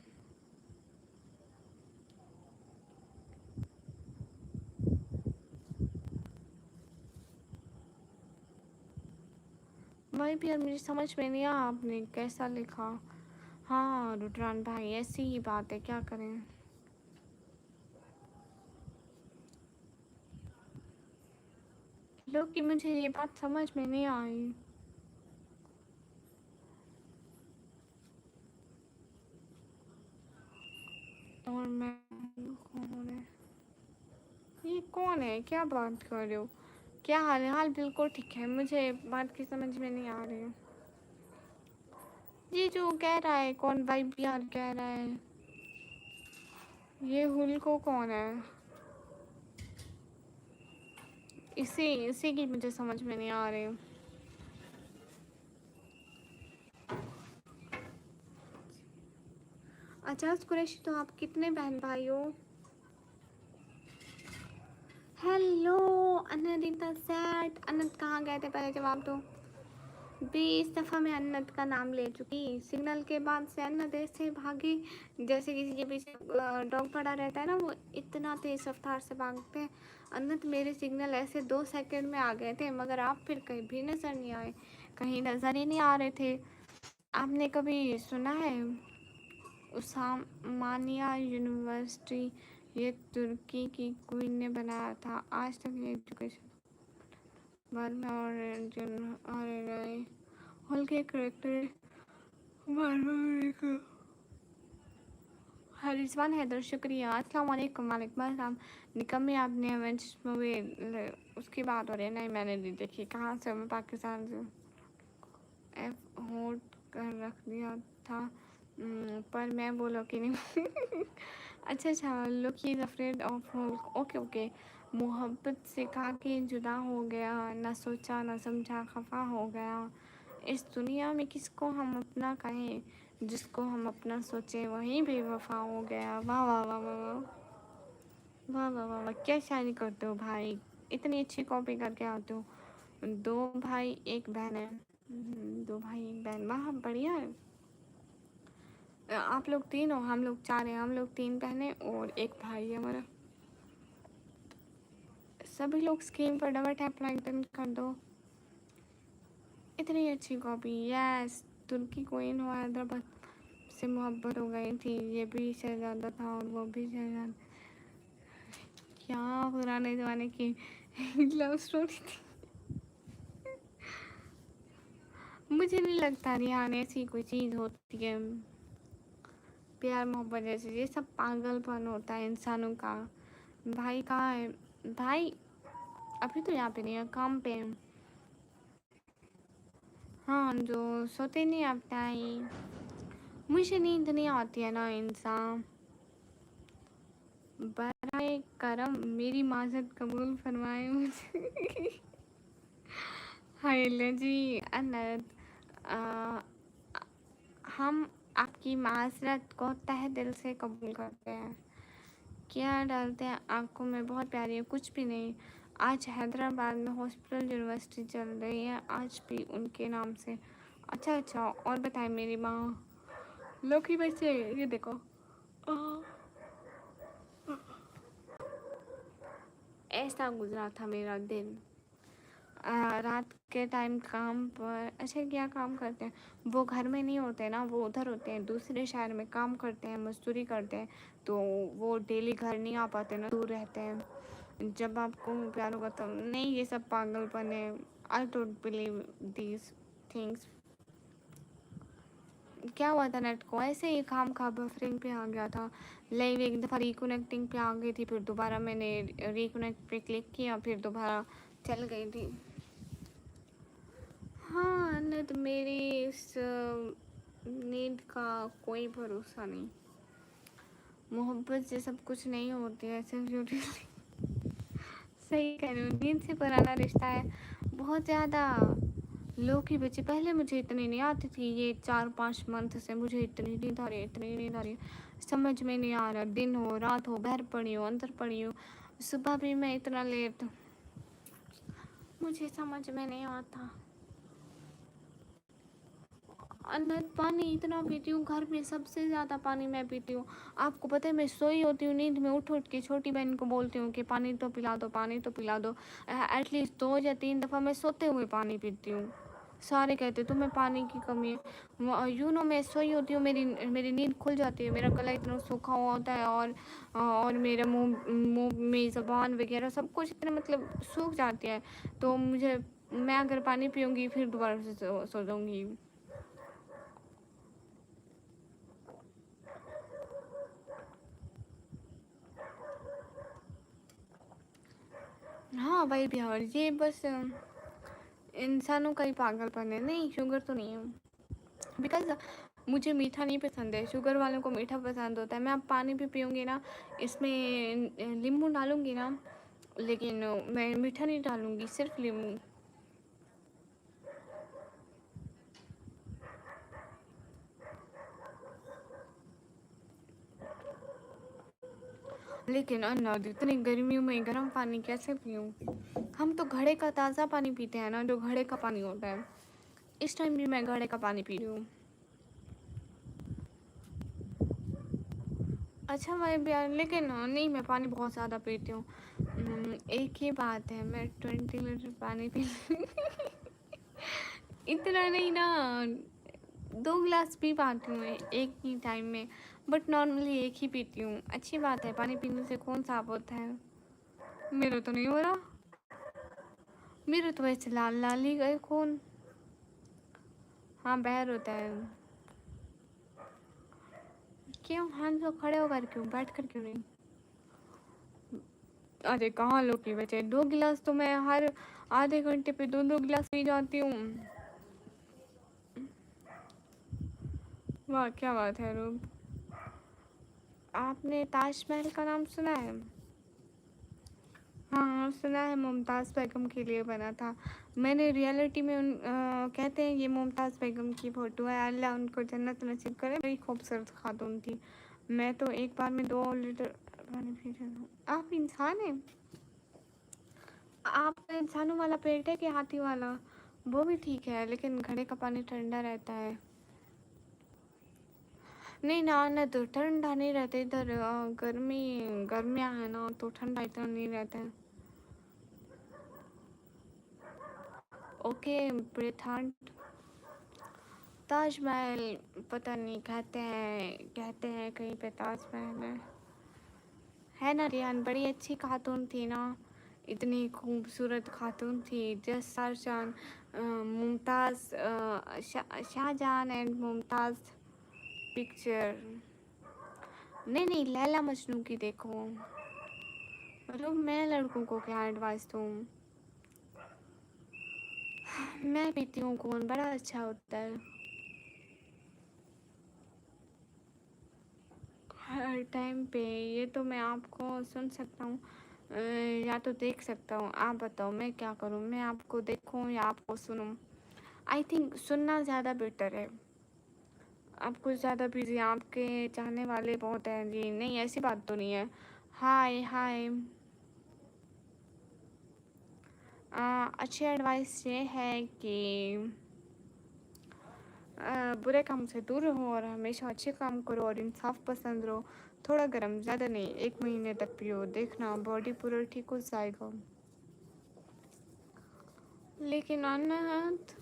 वही भी यार मुझे समझ में नहीं आया आपने कैसा लिखा। हाँ रुद्रान भाई, ऐसी ही बात है, क्या करें। लोग कि मुझे ये बात समझ में नहीं आई। और मैं कौन है? ये कौन है? क्या बात कर रहे हो? क्या हाल है? हाल बिल्कुल ठीक है, मुझे बात की समझ में नहीं आ रही है। ये जो कह रहा है कौन, भाई बिहार कह रहा है, ये हुल को कौन है? इसी इसी की मुझे समझ में नहीं आ रही। अच्छा कुरैशी, तो आप कितने बहन भाई हो? हेलो अनंता सेट, अनंत कहाँ गए थे? पहले जवाब दो। 20 दफ़ा मैं अन्नत का नाम ले चुकी। सिग्नल के बाद से अन्नत ऐसे भागी जैसे किसी के पीछे डॉग पड़ा रहता है ना, वो इतना तेज़ रफ्तार से भागते हैं। अन्नत मेरे सिग्नल ऐसे 2 सेकंड में आ गए थे, मगर आप फिर कहीं भी नज़र नहीं आए, कहीं नज़र ही नहीं आ रहे थे। आपने कभी सुना है उस्मानिया यूनिवर्सिटी ये तुर्की की क्वीन ने बनाया था। आज तक ये एजुकेशन बाद में और हॉल के करेक्टर रिजवान हैदर शुक्रिया। अस्सलाम वालेकुम। वालेकुम अस्सलाम। निकम्मी आपने एवेंजर्स मूवी उसकी बात हो रही है। नहीं मैंने नहीं देखी। कहाँ से? मैं पाकिस्तान से। एफ होल्ड कर रख दिया था पर मैं बोलो कि नहीं। अच्छा look he afraid of hold. Okay okay. मोहब्बत से कहा कि जुदा हो गया, ना सोचा ना समझा, खफा हो गया। इस दुनिया में किसको हम अपना कहें, जिसको हम अपना सोचे वहीं बेवफा हो गया। वाह वाह वाह वाह वाह वाह वाह वाह वाह, क्या शायरी करते हो भाई, इतनी अच्छी कॉपी करके आते हो। 2 भाई 1 बहन है। 2 भाई 1 बहन, वाह बढ़िया है। आप लोग 3 हो, हम लोग 4 हैं। हम लोग 3 बहनें और 1 भाई है हमारा। सभी लोग स्क्रीन पर डबल टैप लाइक कर दो। इतनी अच्छी कॉपी। यस, तुर्की क्वीन हो, हैदराबाद से मोहब्बत हो गई थी। ये भी शहजादा था और वो भी शहजादा। क्या पुराने ज़माने की लव स्टोरी थी। मुझे नहीं लगता रिहान ऐसी कोई चीज़ होती है। प्यार मोहब्बत जैसे ये सब पागलपन होता है इंसानों का। भाई कहाँ है? भाई अभी तो यहाँ पे नहीं है, काम पे है। हाँ जो सोते नहीं आप टाइम। मुझे नींद नहीं आती है ना इंसान। बराए करम मेरी माजरत कबूल फरमाए मुझे। हाय जी अनद, हम आपकी माजरत को तहे दिल से कबूल करते हैं। क्या डालते हैं आंखों में? बहुत प्यारी है। कुछ भी नहीं। आज हैदराबाद में हॉस्पिटल यूनिवर्सिटी चल रही है, आज भी उनके नाम से। अच्छा और बताएं मेरी माँ लकी बच्चे, ये देखो ऐसा गुजरा था मेरा दिन। रात के टाइम काम पर। अच्छा क्या काम करते हैं? वो घर में नहीं होते ना, वो उधर होते हैं, दूसरे शहर में काम करते हैं, मजदूरी करते हैं। तो वो डेली घर नहीं आ पाते ना, दूर रहते हैं। जब आपको प्यार होगा तो नहीं, ये सब पागलपन है। I don't believe these things. क्या हुआ था नेट को? ऐसे ही काम खा बफरिंग पे आ गया था। लाइव एक दफ़ा रिकनेक्टिंग पे आ गई थी, फिर दोबारा मैंने रिकनेक्ट पे क्लिक किया, फिर दोबारा चल गई थी। हाँ नहीं तो मेरी इस नींद का कोई भरोसा नहीं। मोहब्बत से सब कुछ नहीं होती है सिर्फ। सही कह रही हूँ, नींद से पुराना रिश्ता है बहुत ज़्यादा। लोग ही बच्चे पहले मुझे इतनी नहीं आती थी, ये 4-5 मंथ से मुझे इतनी नींद आ रही है, इतनी नींद आ रही है, समझ में नहीं आ रहा। दिन हो रात हो, बाहर पड़ी हो अंदर पड़ी हो, सुबह भी मैं इतना लेट, मुझे समझ में नहीं आता। अंदर पानी इतना पीती हूँ, घर में सबसे ज़्यादा पानी मैं पीती हूँ। आपको पता है मैं सोई होती हूँ, नींद में उठ उठ के छोटी बहन को बोलती हूँ कि पानी तो पिला दो, पानी तो पिला दो। एटलीस्ट 2 या 3 दफ़ा मैं सोते हुए पानी पीती हूँ। सारे कहते तुम्हें पानी की कमी है। यू नो मैं सोई होती हूँ, मेरी नींद खुल जाती है, मेरा गला इतना सूखा हुआ होता है और मेरा मुँह में ज़बान वगैरह सब कुछ इतना मतलब सूख जाती है। तो मैं अगर पानी पीऊँगी फिर दोबारा से सो जाऊँगी। हाँ भाई बिहार, ये बस इंसानों का ही पागलपन है। नहीं शुगर तो नहीं है, बिकॉज मुझे मीठा नहीं पसंद है, शुगर वालों को मीठा पसंद होता है। मैं अब पानी भी पीऊँगी ना, इसमें नींबू डालूँगी ना, लेकिन मैं मीठा नहीं डालूँगी, सिर्फ नींबू। लेकिन अनद इतनी गर्मियों में गर्म पानी कैसे पीऊँ? हम तो घड़े का ताज़ा पानी पीते हैं ना, जो घड़े का पानी होता है। इस टाइम भी मैं घड़े का पानी पी रही हूँ। अच्छा भाई यार, लेकिन नहीं, मैं पानी बहुत ज़्यादा पीती हूँ। एक ही बात है, मैं 20 लीटर पानी पी इतना नहीं ना, 2 गिलास पी पाती हूँ एक ही टाइम में, बट नॉर्मली एक ही पीती हूँ। अच्छी बात है, पानी पीने से खून साफ होता है। मेरा तो नहीं हो रहा, मेरे तो वैसे लाल लाल ही गए खून। हाँ, बहर होता है। क्यों? हम तो खड़े होकर क्यों, बैठ कर क्यों नहीं? अरे कहाँ लोग की बचे, 2 गिलास तो मैं हर आधे घंटे पे 2-2 गिलास पी जाती हूँ। वाह क्या बात है रूप। आपने ताजमहल का नाम सुना है? हाँ सुना है, मुमताज़ बेगम के लिए बना था। मैंने रियलिटी में कहते हैं ये मुमताज़ बेगम की फ़ोटो है। अल्लाह उनको जन्नत नसीब करे, बड़ी खूबसूरत खातून थी। मैं तो एक बार में 2 लीटर पानी पी जाती हूँ। आप इंसान हैं? आपका इंसानों वाला पेट है कि हाथी वाला? वो भी ठीक है, लेकिन घड़े का पानी ठंडा रहता है। नहीं ना ना, तो ठंडा नहीं रहता इधर। गर्मियाँ है ना, तो ठंडा इतना नहीं रहता है। ओके ब्रिथान। ताजमहल पता नहीं, कहते हैं कहीं पे ताजमहल है ना रियान, बड़ी अच्छी खातून थी ना, इतनी खूबसूरत खातून थी। Just Shahjahan, Mumtaz, Shahjahan and Mumtaz picture. नहीं नहीं, लैला मजनू की देखो। मतलब मैं लड़कों को क्या एडवाइस दूँ? मैं पीती हूँ कौन, बड़ा अच्छा होता है। हर टाइम पे ये तो मैं आपको सुन सकता हूँ, या तो देख सकता हूँ। आप बताओ मैं क्या करूँ, मैं आपको देखूँ या आपको सुनूँ? आई थिंक सुनना ज़्यादा बेटर है। आप कुछ ज़्यादा बिजी, आपके चाहने वाले बहुत हैं जी। नहीं ऐसी बात तो नहीं है। हाय हाय। अच्छी एडवाइस ये है कि बुरे काम से दूर रहो और हमेशा अच्छे काम करो और इंसाफ पसंद रहो। थोड़ा गर्म, ज़्यादा नहीं, 1 महीने तक पियो, देखना बॉडी पूरा ठीक हो जाएगा। लेकिन अनंत,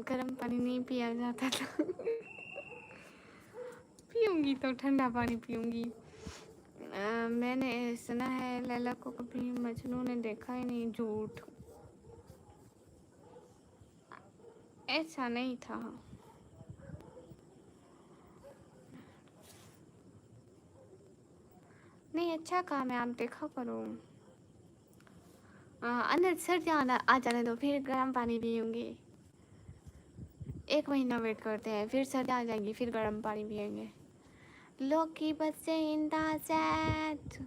गर्म पानी नहीं पिया जाता था। पीऊँगी तो ठंडा पानी पीऊँगी। मैंने सुना है लैला को कभी मजनू ने देखा ही नहीं, झूठ, ऐसा नहीं था। नहीं अच्छा काम है, आप देखा करो। अंदर सर्दी आ जाने दो, फिर गर्म पानी पियूँगी। 1 महीना वेट करते हैं, फिर सर्दी आ जाएगी, फिर गर्म पानी पियेंगे। लोग की बच्चे इंदाज़त।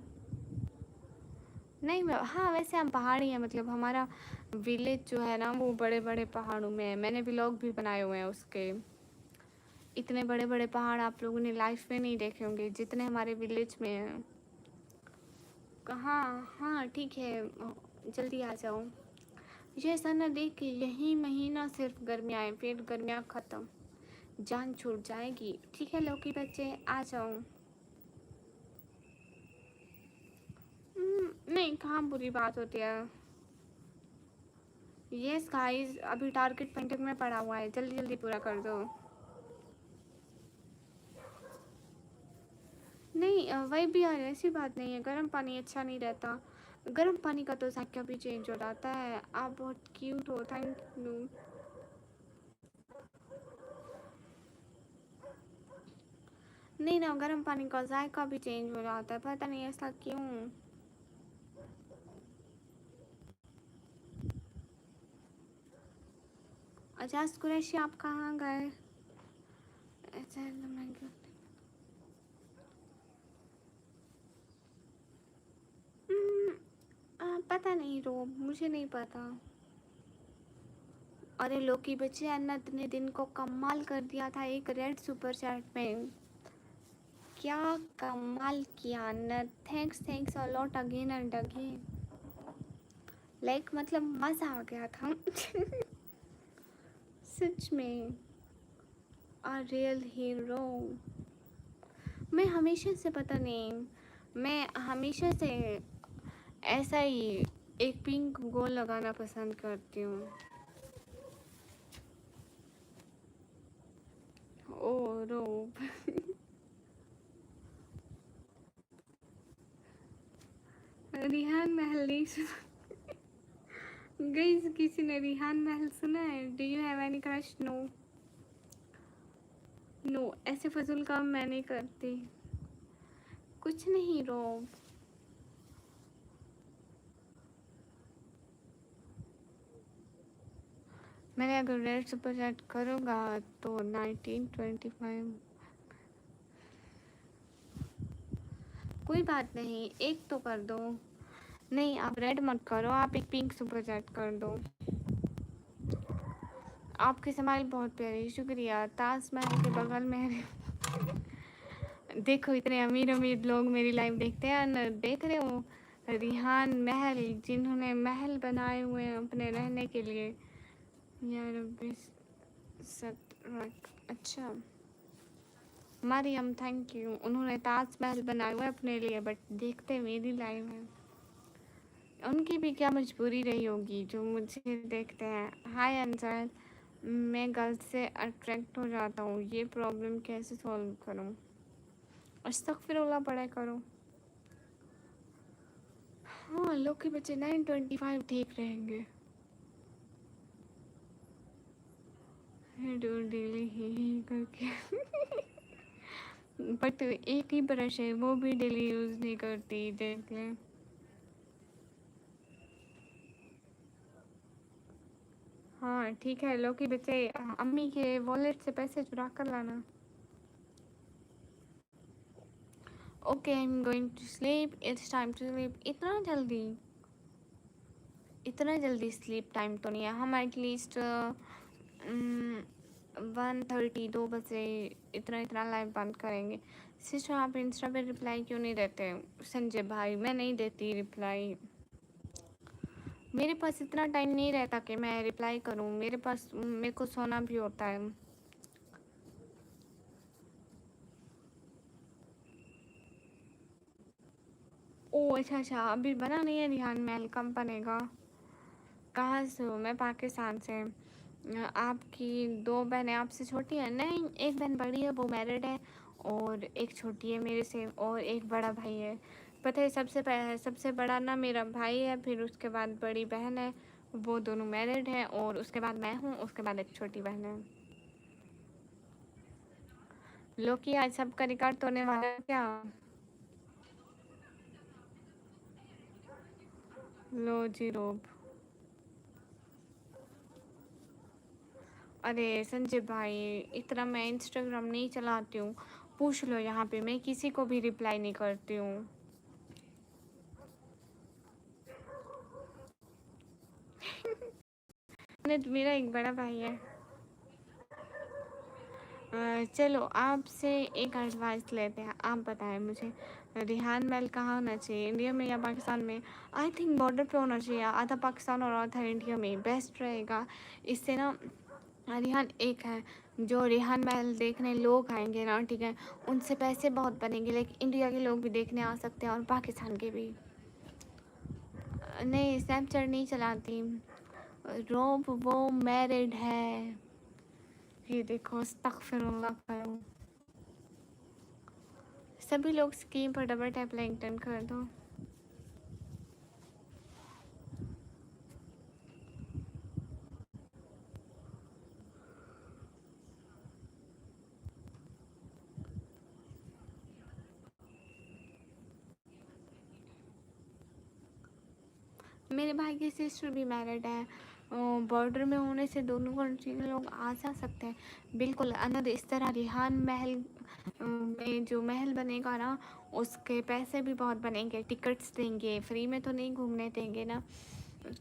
नहीं हाँ, वैसे हम पहाड़ी हैं, मतलब हमारा विलेज जो है ना वो बड़े बड़े पहाड़ों में है। मैंने व्लॉग भी बनाए हुए हैं उसके। इतने बड़े बड़े पहाड़ आप लोगों ने लाइफ में नहीं देखे होंगे जितने हमारे विलेज में हैं। कहाँ? हाँ ठीक है, जल्दी आ जाओ। ये ऐसा ना देख कि यही महीना सिर्फ गर्मियाँ हैं, फिर गर्मियाँ ख़त्म, जान छूट जाएगी। ठीक है लौकी बच्चे, आ जाओ। नहीं कहाँ बुरी बात होती है। यस गाइस, अभी टारगेट पेंटिंग में पड़ा हुआ है, जल्दी जल्दी पूरा कर दो। नहीं वही भी यार, ऐसी बात नहीं है, गर्म पानी अच्छा नहीं रहता। गर्म पानी का तो जायका भी चेंज हो जाता है। आप बहुत क्यूट हो, थैंक यू। नहीं ना, गर्म पानी का जायका भी चेंज हो जाता है, पता नहीं ऐसा क्यों। अजाज कुरैशी आप कहाँ गए? ऐसा पता नहीं रो, मुझे नहीं पता। अरे लोकी बच्चे, अन्नत ने दिन को कमाल कर दिया था एक रेड सुपर चैट में। क्या कमाल किया अन्नत, thanks thanks a lot again and again. Like मतलब मज़ा आ गया था। सच में अ रियल हीरो। मैं हमेशा से पता नहीं, मैं हमेशा से ऐसा ही एक पिंक गोल लगाना पसंद करती हूँ। ओ रूप रिहान महल नहीं सुना। गाइस किसी ने रिहान महल सुना है? Do you have any crush? No no, ऐसे फजूल काम मैं नहीं करती। कुछ नहीं रोब। मैंने अगर रेड सुपर चैट करूँगा तो 1925। कोई बात नहीं, एक तो कर दो। नहीं आप रेड मत करो, आप एक पिंक सुपर चैट कर दो। आपकी स्माइल बहुत प्यारी, शुक्रिया। ताजमहल के बगल में देखो इतने अमीर अमीर लोग मेरी लाइव देखते हैं न, देख रहे हो रिहान महल, जिन्होंने महल बनाए हुए हैं अपने रहने के लिए। यार अभी अच्छा मरियम थैंक यू, उन्होंने ताजमहल बनाया हुआ है अपने लिए बट देखते मेरी लाइव है। उनकी भी क्या मजबूरी रही होगी जो मुझे देखते हैं। हाय अंजल, मैं गर्ल्स से अट्रैक्ट हो जाता हूँ, ये प्रॉब्लम कैसे सॉल्व करूँ? अस्तगफिरुल्लाह पढ़ा करो। हाँ लोग के बच्चे 925 ठीक रहेंगे। डेली ही करके बट एक ही ब्रश है, वो भी डेली यूज़ नहीं करती, देख ले। हाँ ठीक है, लोग के बच्चे अम्मी के वॉलेट से पैसे चुरा कर लाना। Okay I am going to sleep, it's time to sleep. इतना जल्दी स्लीप टाइम तो नहीं है, हम एटलीस्ट 1:30 2 बजे इतना लाइव बंद करेंगे। सिस्टर आप इंस्टा पे रिप्लाई क्यों नहीं देते? संजय भाई मैं नहीं देती रिप्लाई, मेरे पास इतना टाइम नहीं रहता कि मैं रिप्लाई करूं, मेरे को सोना भी होता है। ओ अच्छा अभी बना नहीं है रिहान महल, कब बनेगा? कहाँ से हो? मैं पाकिस्तान से। आपकी 2 बहनें आपसे छोटी हैं? नहीं एक बहन बड़ी है, वो मैरिड है, और एक छोटी है मेरे से, और एक बड़ा भाई है। पता है सबसे बड़ा ना मेरा भाई है, फिर उसके बाद बड़ी बहन है, वो दोनों मैरिड हैं, और उसके बाद मैं हूँ, उसके बाद एक छोटी बहन है। लोकी आज सबका रिकॉर्ड तोड़ने वाला है क्या? लो जी रोब। अरे संजय भाई इतना मैं इंस्टाग्राम नहीं चलाती हूँ, पूछ लो यहाँ पे, मैं किसी को भी रिप्लाई नहीं करती हूँ। मेरा एक बड़ा भाई है। चलो आपसे एक एडवाइस लेते हैं, आप बताएं मुझे रिहान महल कहाँ होना चाहिए, इंडिया में या पाकिस्तान में? आई थिंक बॉर्डर पे होना चाहिए, आधा पाकिस्तान और आधा इंडिया में, बेस्ट रहेगा। इससे ना रिहान एक है, जो रिहान महल देखने लोग आएंगे ना, ठीक है, उनसे पैसे बहुत बनेंगे, लेकिन इंडिया के लोग भी देखने आ सकते हैं और पाकिस्तान के भी। नहीं स्नैपचैट नहीं चलाती रोब, वो मैरिड है। ये देखो अस्तगफिरुल्लाह करो। सभी लोग स्क्रीन पर डबल टैप लाइक डन कर दो। मेरे भाई की सिस्टर भी मैरिड है, बॉर्डर में होने से दोनों कंट्री के लोग आ जा सकते हैं। बिल्कुल अनद इस तरह रिहान महल में जो महल बनेगा ना, उसके पैसे भी बहुत बनेंगे, टिकट्स देंगे, फ्री में तो नहीं घूमने देंगे ना,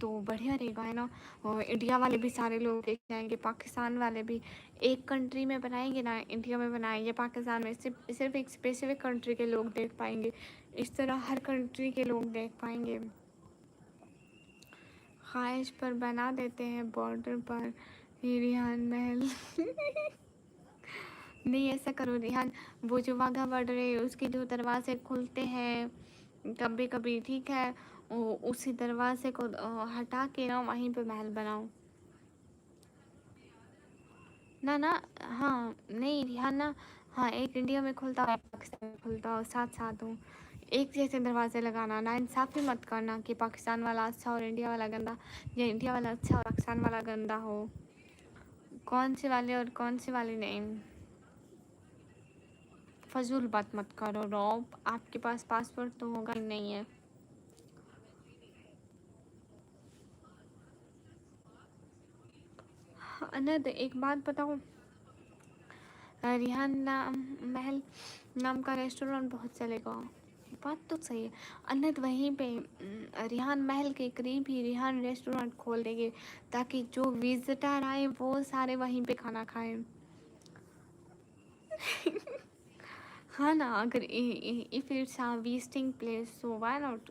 तो बढ़िया रहेगा है ना। और इंडिया वाले भी सारे लोग देख जाएंगे, पाकिस्तान वाले भी। एक कंट्री में बनाएंगे ना, इंडिया में बनाएंगे, पाकिस्तान में सिर्फ एक स्पेसिफिक कंट्री के लोग देख पाएंगे, इस तरह हर कंट्री के लोग देख पाएंगे। ख्वाहिश पर बना देते हैं बॉर्डर पर, ये रिहान महल नहीं ऐसा करो रिहान, वो जो वाघा बॉर्डर है उसके जो दरवाजे खुलते हैं कभी कभी, ठीक है, उसी दरवाजे को हटा के ना वहीं पे महल बनाओ। ना ना, हाँ नहीं रिहान ना, हाँ एक इंडिया में खुलता है, पाकिस्तान में खुलता हो, साथ साथ हो, एक जैसे दरवाजे लगाना, ना इंसाफी मत करना कि पाकिस्तान वाला अच्छा और इंडिया वाला गंदा, या इंडिया वाला अच्छा और पाकिस्तान वाला गंदा हो। कौन से वाले और कौन से वाले नहीं, फजूल बात मत करो रॉब, आपके पास पासपोर्ट तो होगा ही नहीं है। अनद एक बात बताऊँ, रिहान नाम महल नाम का रेस्टोरेंट बहुत चलेगा। बात तो सही है अनद, वहीं पे रिहान महल के करीब ही रिहान रेस्टोरेंट खोल देंगे ताकि जो विजिटर आए वो सारे वहीं पे खाना खाएं। हाँ ना, अगर if it's a visiting place so why not.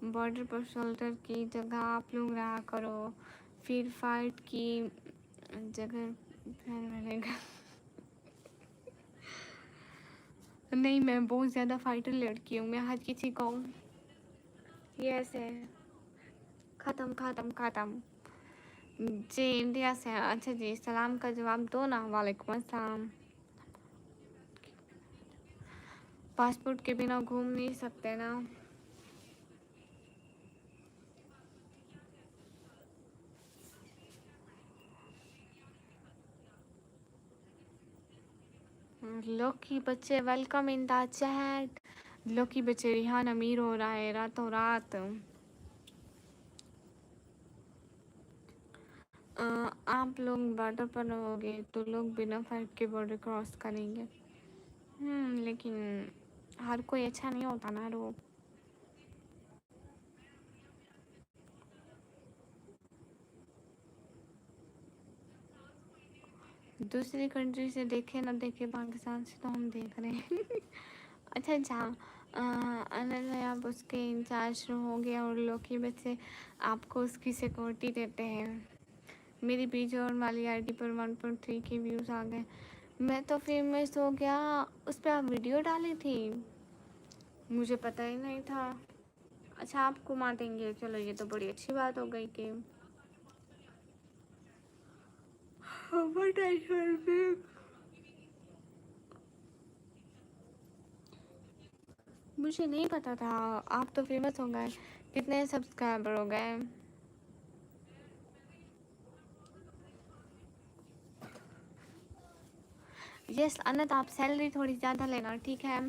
Border पर शोल्डर की जगह आप लोग रहा करो, फिर फाइट की जगह ध्यान रहेगा। नहीं मैं बहुत ज़्यादा फाइटर लड़की हूँ, मैं हर किसी को ये ऐसे ख़त्म ख़त्म ख़त्म। जी इंडिया से हैं। अच्छा जी, सलाम का जवाब दो ना। वालेकुम अस्सलाम। पासपोर्ट के बिना घूम नहीं सकते ना। लकी बच्चे welcome in the chat. Lucky बच्चे रिहान अमीर हो रहा है रातों रात। आप लोग बॉर्डर पर रहोगे तो लोग बिना फाइट के बॉर्डर क्रॉस करेंगे। लेकिन हर कोई अच्छा नहीं होता ना रो। दूसरी कंट्री से देखे ना देखे, पाकिस्तान से तो हम देख रहे हैं। अच्छा अच्छा, अनल है आप उसके इंचार्ज रहोगे और लोग के बच्चे आपको उसकी सिक्योरिटी देते हैं। मेरी बीजोर वाली आईडी पर 1.3 के व्यूज़ आ गए। मैं तो फेमस हो गया, उस पर आप वीडियो डाली थी, मुझे पता ही नहीं था। अच्छा आप घुमा देंगे, चलो ये तो बड़ी अच्छी बात हो गई कि टेंशन में। मुझे नहीं पता था, आप तो फेमस हो गए। कितने सब्सक्राइबर हो गए? यस अनंत, आप सैलरी थोड़ी ज़्यादा लेना, ठीक है।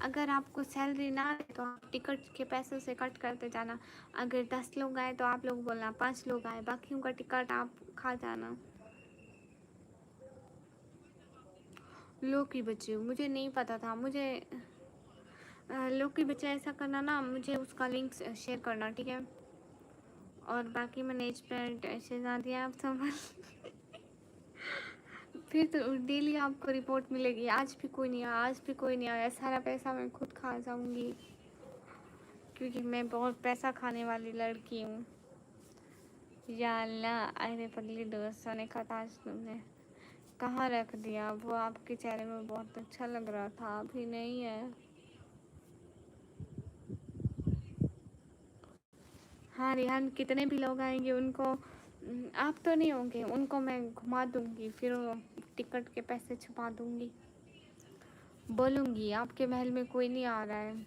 अगर आपको सैलरी ना आए तो आप टिकट के पैसों से कट करते जाना। अगर 10 लोग आए तो आप लोग बोलना 5 लोग आए, बाकियों का टिकट आप खा जाना। लोग की बच्चे मुझे नहीं पता था, मुझे लोग की बच्चे ऐसा करना ना, मुझे उसका लिंक शेयर करना, ठीक है। और बाकी मैनेजमेंट शहजादी आप संभाल। फिर तो डेली आपको रिपोर्ट मिलेगी, आज भी कोई नहीं आया, आज भी कोई नहीं आया, सारा पैसा मैं खुद खा जाऊंगी क्योंकि मैं बहुत पैसा खाने वाली लड़की हूँ। या अल्लाह, अरे पगली दोस्तों ने कहा आज तुमने कहाँ रख दिया, वो आपके चेहरे में बहुत अच्छा लग रहा था, अभी नहीं है। हाँ रिहान, कितने भी लोग आएंगे उनको आप तो नहीं होंगे, उनको मैं घुमा दूंगी, फिर वो टिकट के पैसे छुपा दूंगी, बोलूंगी आपके महल में कोई नहीं आ रहा है।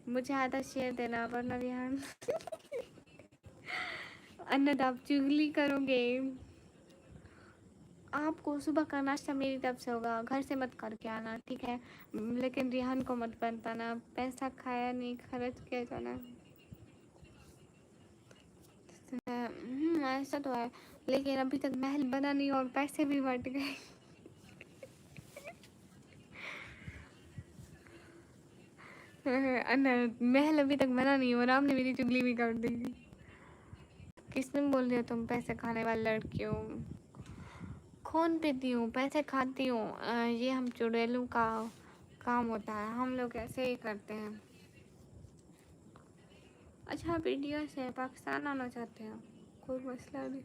मुझे आधा शेयर देना वरना रिहान। अन्नद आप चुगली करोगे। आपको सुबह का नाश्ता मेरी तरफ से होगा, घर से मत करके आना, ठीक है। लेकिन रिहान को मत बताना, पैसा खाया नहीं खर्च किया जाना। ऐसा तो है, लेकिन अभी तक महल बना नहीं और पैसे भी बट गए। महल अभी तक बना नहीं और आपने मेरी चुगली भी कर दी। किसने बोल दिया तुम पैसे खाने वाली लड़की हो? खून पीती हूँ, पैसे खाती हूँ, ये हम चुड़ैलों का काम होता है, हम लोग ऐसे ही करते हैं। अच्छा आप इंडिया से पाकिस्तान आना चाहते हैं, कोई मसला नहीं।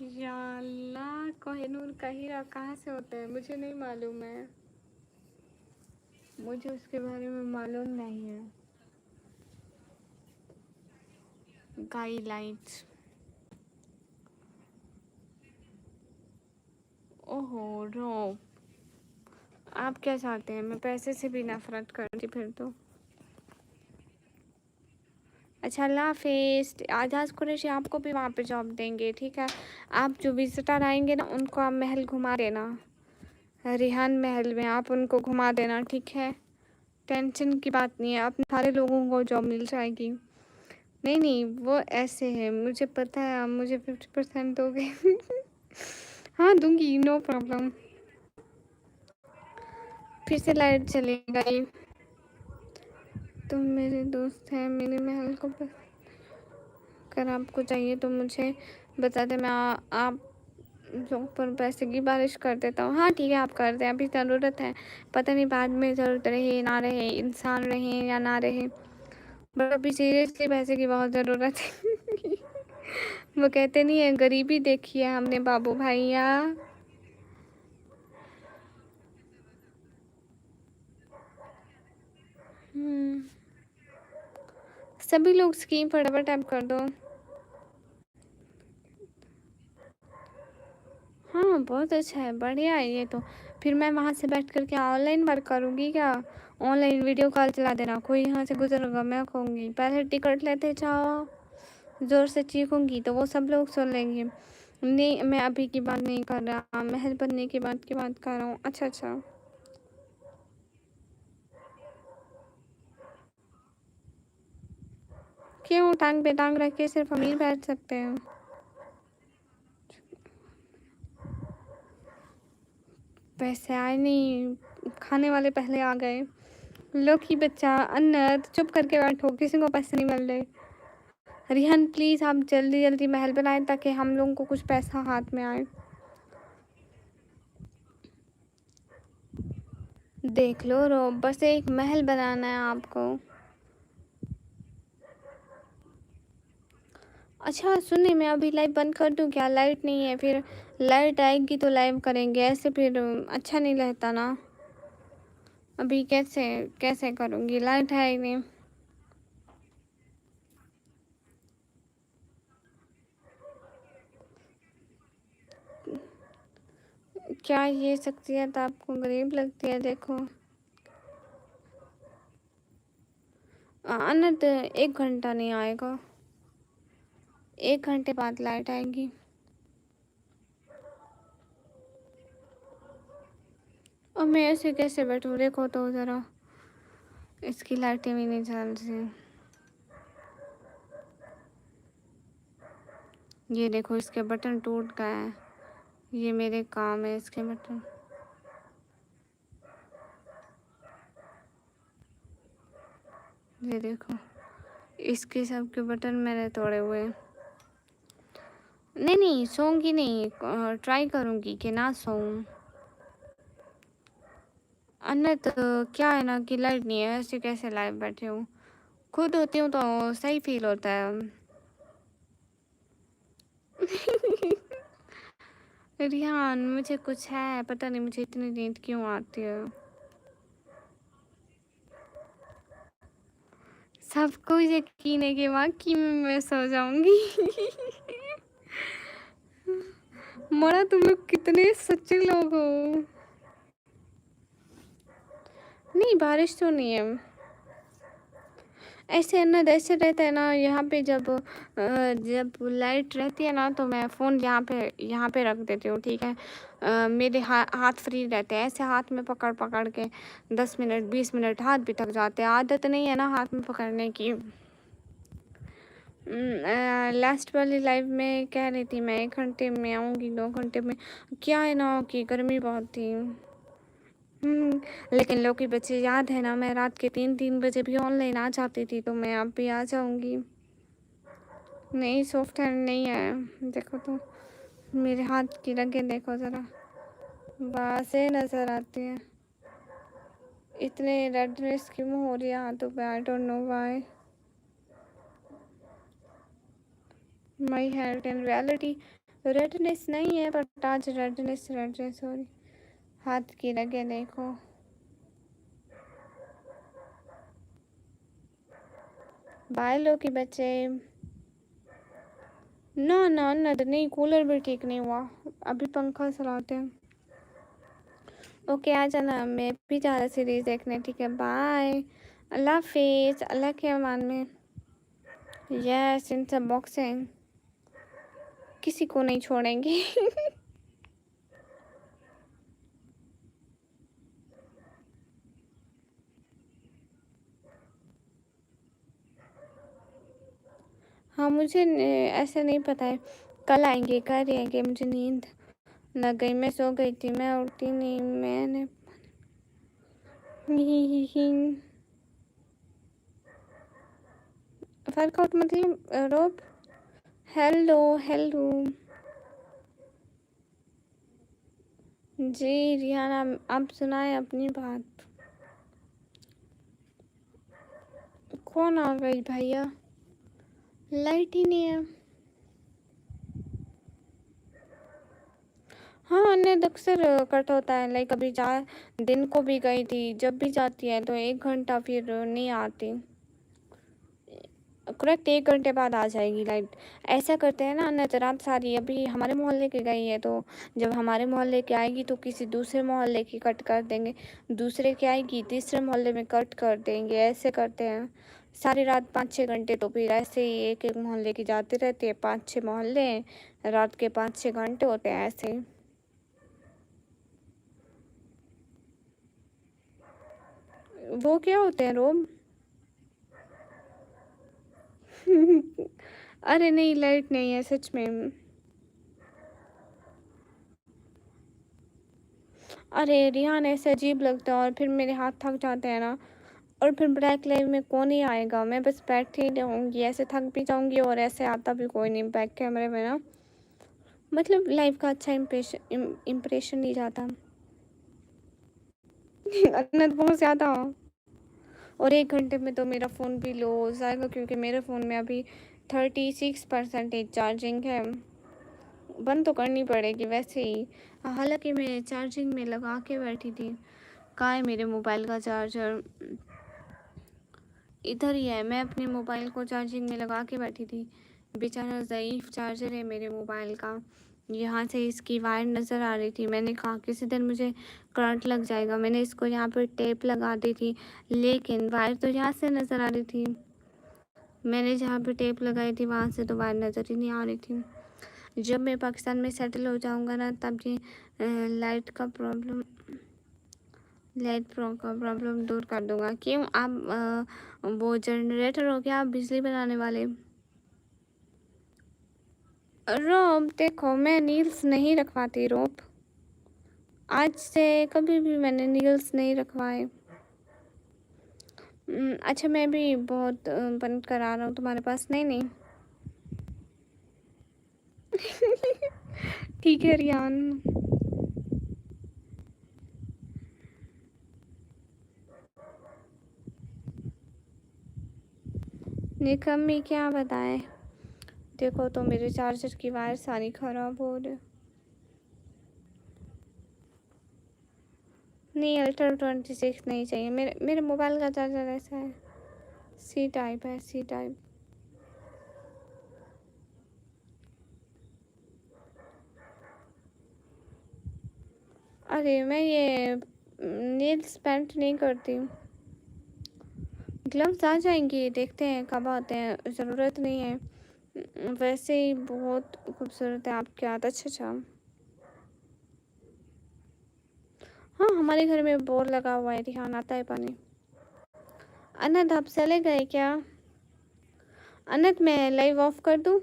या अल्लाह, कोहिनूर का हीरा कहाँ से होता है मुझे नहीं मालूम है, मुझे उसके बारे में मालूम नहीं है। गाइडलाइंस। ओहो रो, आप क्या चाहते हैं, मैं पैसे से भी नफरत करती फिर तो। अच्छा अल्लाह हाफिज़। आजाज कुरैशी आपको भी वहाँ पे जॉब देंगे, ठीक है। आप जो विजिटर आएंगे ना उनको आप महल घुमा देना, रिहान महल में आप उनको घुमा देना, ठीक है। टेंशन की बात नहीं है, अपने सारे लोगों को जॉब मिल जाएगी। नहीं नहीं वो ऐसे है, मुझे पता है, आप मुझे 50% दोगे। हाँ दूंगी, नो प्रॉब्लम। फिर से लाइट चली गई। तुम मेरे दोस्त हैं, मेरे महल को अगर आपको चाहिए तो मुझे बता दें, मैं आप लोग पर पैसे की बारिश कर देता हूँ। हाँ ठीक है, आप कर दें, अभी ज़रूरत है, पता नहीं बाद में ज़रूरत रहे ना रहे, इंसान रहे या ना रहे, बट अभी सीरियसली पैसे की बहुत ज़रूरत है। वो कहते नहीं है, गरीबी देखी है हमने बाबू भैया। सभी लोग स्कीम फटाफट टाइप कर दो। हाँ बहुत अच्छा है, बढ़िया है ये तो। फिर मैं वहाँ से बैठ करके ऑनलाइन वर्क करूँगी क्या, ऑनलाइन वीडियो कॉल चला देना, कोई यहाँ से गुजरेगा मैं कहूँगी पहले टिकट लेते जाओ, ज़ोर से चीखूंगी तो वो सब लोग सुन लेंगे। नहीं मैं अभी की बात नहीं कर रहा, महल बनने की बात कर रहा हूँ। अच्छा अच्छा, क्यों टांग पे टांग रख के सिर्फ अमीर बैठ सकते हैं। पैसे आए नहीं, खाने वाले पहले आ गए। लोकी बच्चा अन्नत चुप करके बैठो, किसी को पैसे नहीं मिल रहे। रिहान प्लीज़ आप जल्दी जल्दी महल बनाएं ताकि हम लोगों को कुछ पैसा हाथ में आए। देख लो रो, बस एक महल बनाना है आपको। अच्छा सुनिए, मैं अभी लाइव बंद कर दूं क्या, लाइट नहीं है, फिर लाइट आएगी तो लाइव करेंगे, ऐसे फिर अच्छा नहीं लगता ना। अभी कैसे कैसे करूँगी, लाइट है ही नहीं। क्या ये शख्सियत आपको गरीब लगती है, देखो। अनंत 1 घंटा नहीं आएगा, 1 घंटे बाद लाइट आएगी। और मैं ऐसे कैसे बैठूँ, देखो तो ज़रा, इसकी लाइटें भी नहीं चल रही। ये देखो इसके बटन टूट गए हैं, ये मेरे काम है इसके बटन। ये देखो इसके सब के बटन मैंने तोड़े हुए हैं। नहीं नहीं सोऊंगी नहीं, ट्राई करूँगी कि ना सोऊं। अन्य तो क्या है ना कि लाइट नहीं है, ऐसे कैसे लाइव बैठे हूँ, खुद होती हूँ तो सही फील होता है। रिहान मुझे कुछ है, पता नहीं मुझे इतनी नींद क्यों आती है। सबको यकीन है कि वाकई में मैं सो जाऊंगी। मोरा तुम लोग कितने सच्चे लोग हो। नहीं बारिश तो नहीं है, ऐसे ना ऐसे रहता है ना यहाँ पे, जब लाइट रहती है ना तो मैं फ़ोन यहाँ पे रख देती हूँ, ठीक है। मेरे हाथ फ्री रहते हैं, ऐसे हाथ में पकड़ पकड़ के 10 मिनट 20 मिनट हाथ भी थक जाते हैं, आदत नहीं है ना हाथ में पकड़ने की। लास्ट वाली लाइव में कह रही थी मैं 1 घंटे में आऊँगी, 2 घंटे में, क्या है ना कि गर्मी बहुत थी। लेकिन लोग की बच्चे याद है ना, मैं रात के 3-3 बजे भी ऑनलाइन आ जाती थी, तो मैं अब भी आ जाऊंगी। नहीं सॉफ्टवेयर नहीं है, देखो तो मेरे हाथ की रगें देखो ज़रा, बासे नज़र आती है। इतने रेडनेस क्यों हो रही है हाथों पे, आई don't know why. My health in reality redness नहीं है बट आज रेडनेस रेडनेस हो रही, हाथ की लगे देखो। बाय लो की बच्चे। ना ना ना नहीं, कूलर भी ठीक नहीं हुआ, अभी पंखा चलाते हैं। ओके आ जाना, मैं भी जा रहा सीरीज देखने, ठीक है बाय। अल्लाह हाफिज, अल्लाह के अमान में। यस इन सब बॉक्सिंग किसी को नहीं छोड़ेंगे। हाँ मुझे ऐसे नहीं पता है, कल आएंगे कल आएंगे, मुझे नींद लग गई, मैं सो गई थी, मैं उठती नहीं, मैंने वर्कआउट मतलब रोब। हेलो हेलो जी रिहाना, आप सुनाए अपनी बात। कौन आ गई भैया, लाइट ही नहीं है। हाँ नेट अक्सर कट होता है, लाइक अभी जा दिन को भी गई थी, जब भी जाती है तो 1 घंटा फिर नहीं आती, करेक्ट 1 घंटे बाद आ जाएगी लाइट। ऐसा करते हैं ना नेट रात सारी, अभी हमारे मोहल्ले की गई है तो जब हमारे मोहल्ले की आएगी तो किसी दूसरे मोहल्ले की कट कर देंगे, दूसरे की आएगी तीसरे मोहल्ले में कट कर देंगे, ऐसे करते हैं सारी रात 5-6 घंटे, तो फिर ऐसे ही एक एक मोहल्ले की जाती रहती है, 5-6 मोहल्ले, रात के 5-6 घंटे होते हैं ऐसे ही। वो क्या होते हैं रोम? अरे नहीं लाइट नहीं है सच में। अरे रिहान ऐसे अजीब लगता है, और फिर मेरे हाथ थक जाते हैं ना, और फिर ब्लैक लाइव में कौन ही आएगा, मैं बस बैठी ही रहूँगी, ऐसे थक भी जाऊँगी और ऐसे आता भी कोई नहीं बैक कैमरे में ना, मतलब लाइव का अच्छा इम्प्रेशन नहीं जाता। अनंत बहुत ज़्यादा, और 1 घंटे में तो मेरा फ़ोन भी लो हो जाएगा, क्योंकि मेरे फ़ोन में अभी 36% चार्जिंग है, बंद तो करनी पड़ेगी वैसे ही। हालांकि मैं चार्जिंग में लगा के बैठी थी, कहाँ है मेरे मोबाइल का चार्जर, इधर ही है, मैं अपने मोबाइल को चार्जिंग में लगा के बैठी थी, बेचारा ज़ईफ़ चार्जर है मेरे मोबाइल का, यहाँ से इसकी वायर नज़र आ रही थी, मैंने कहा किसी दिन मुझे करंट लग जाएगा, मैंने इसको यहाँ पर टेप लगा दी थी, लेकिन वायर तो यहाँ से नज़र आ रही थी, मैंने जहाँ पे टेप लगाई थी वहाँ से तो वायर नज़र ही नहीं आ रही थी। जब मैं पाकिस्तान में सेटल हो जाऊँगा ना, तब ये लाइट का प्रॉब्लम दूर कर दूँगा। क्यों आप वो जनरेटर हो क्या, आप बिजली बनाने वाले? रोब देखो, मैं नील्स नहीं रखवाती रोब, आज से कभी भी मैंने नील्स नहीं रखवाए। अच्छा मैं भी बहुत बंद करा रहा हूँ तुम्हारे पास, नहीं नहीं। ठीक है रियान। निकम्मी क्या बताएं, देखो तो मेरे चार्जर की वायर सारी ख़राब हो रही। नहीं अल्ट्रा 26 नहीं चाहिए, मेरे मेरे मोबाइल का चार्जर ऐसा है, सी टाइप है, सी टाइप। अरे मैं ये नेल्स पेंट नहीं करती, ग्लव्स आ जाएंगे, देखते हैं कब आते हैं, ज़रूरत नहीं है, वैसे ही बहुत खूबसूरत है आपके हाथ। अच्छा अच्छा, हाँ हमारे घर में बोर लगा हुआ है, ध्यान आता है पानी। अनंत आप चले गए क्या? अनंत मैं लाइव ऑफ कर दूँ?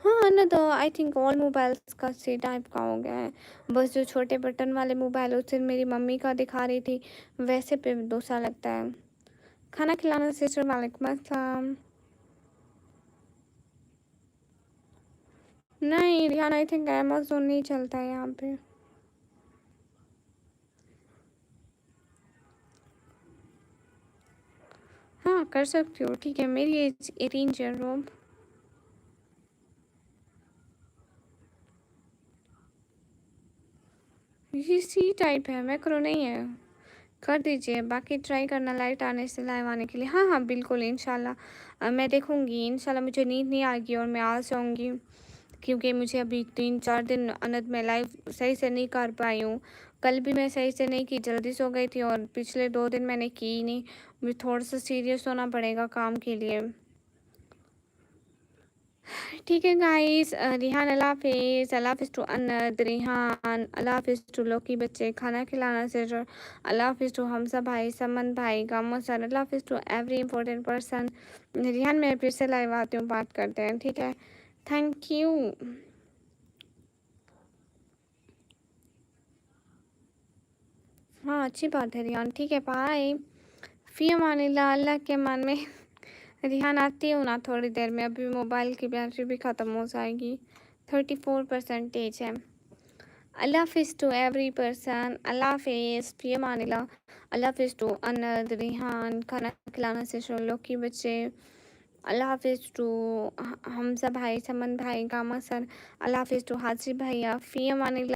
हाँ ना, तो आई थिंक ऑल मोबाइल्स का सी टाइप का हो गया है, बस जो छोटे बटन वाले मोबाइल उससे मेरी मम्मी का दिखा रही थी, वैसे पे दूसरा लगता है। खाना खिलाना सिस्टर, वालेकुम अस्सलाम। नहीं रिहान, आई थिंक अमेज़न नहीं चलता है यहाँ पे। हाँ कर सकती हो, ठीक है। मेरी एज 18 चल रहा। ये सी टाइप है, मैक्रो नहीं है। कर दीजिए, बाकी ट्राई करना लाइट आने से लाइव आने के लिए। हाँ हाँ बिल्कुल, इंशाल्लाह मैं देखूंगी। इंशाल्लाह मुझे नींद नहीं आएगी और मैं आ जाऊंगी, क्योंकि मुझे अभी 3-4 दिन अनद में लाइव सही से नहीं कर पाई हूँ। कल भी मैं सही से नहीं की, जल्दी सो गई थी, और पिछले 2 दिन मैंने की ही नहीं। मुझे थोड़ा सा सीरियस होना पड़ेगा काम के लिए। ठीक है गाइस, रिहान अल्लाह हाफिज़, अल्लाह हाफिज़ टू अनद रिहान, अल्लाह हाफिज़ टू लोकी बच्चे, खाना खिलाना से जो, अल्लाह हाफिज़ टू हमजा भाई, समन भाई, गामो सर, अल्लाह हाफिज़ to every important person. Rihan मैं फिर से लाइव आती हूँ, बात करते हैं, ठीक है। Thank you. हाँ अच्छी बात है रिहान, ठीक है, बाय। फ़ी अमानिल्लाह, अल्लाह के मान में। रिहान आती हूँ ना थोड़ी देर में, अभी मोबाइल की बैटरी भी ख़त्म हो जाएगी, 34% है। अल्लाह हाफिज़ टू एवरी पर्सन, अल्लाह हाफिज़, फ़ी अमानिल्लाह, अल्लाह हाफिज़ टू अनद रिहान, खाना खिलाना से शोलो की बच्चे, अल्लाह हाफिज़ टू हमजा भाई, समन भाई, गामा सर, अल्लाह हाफिज़ टू हाजी भैया, फ़ी अमानिल्लाह।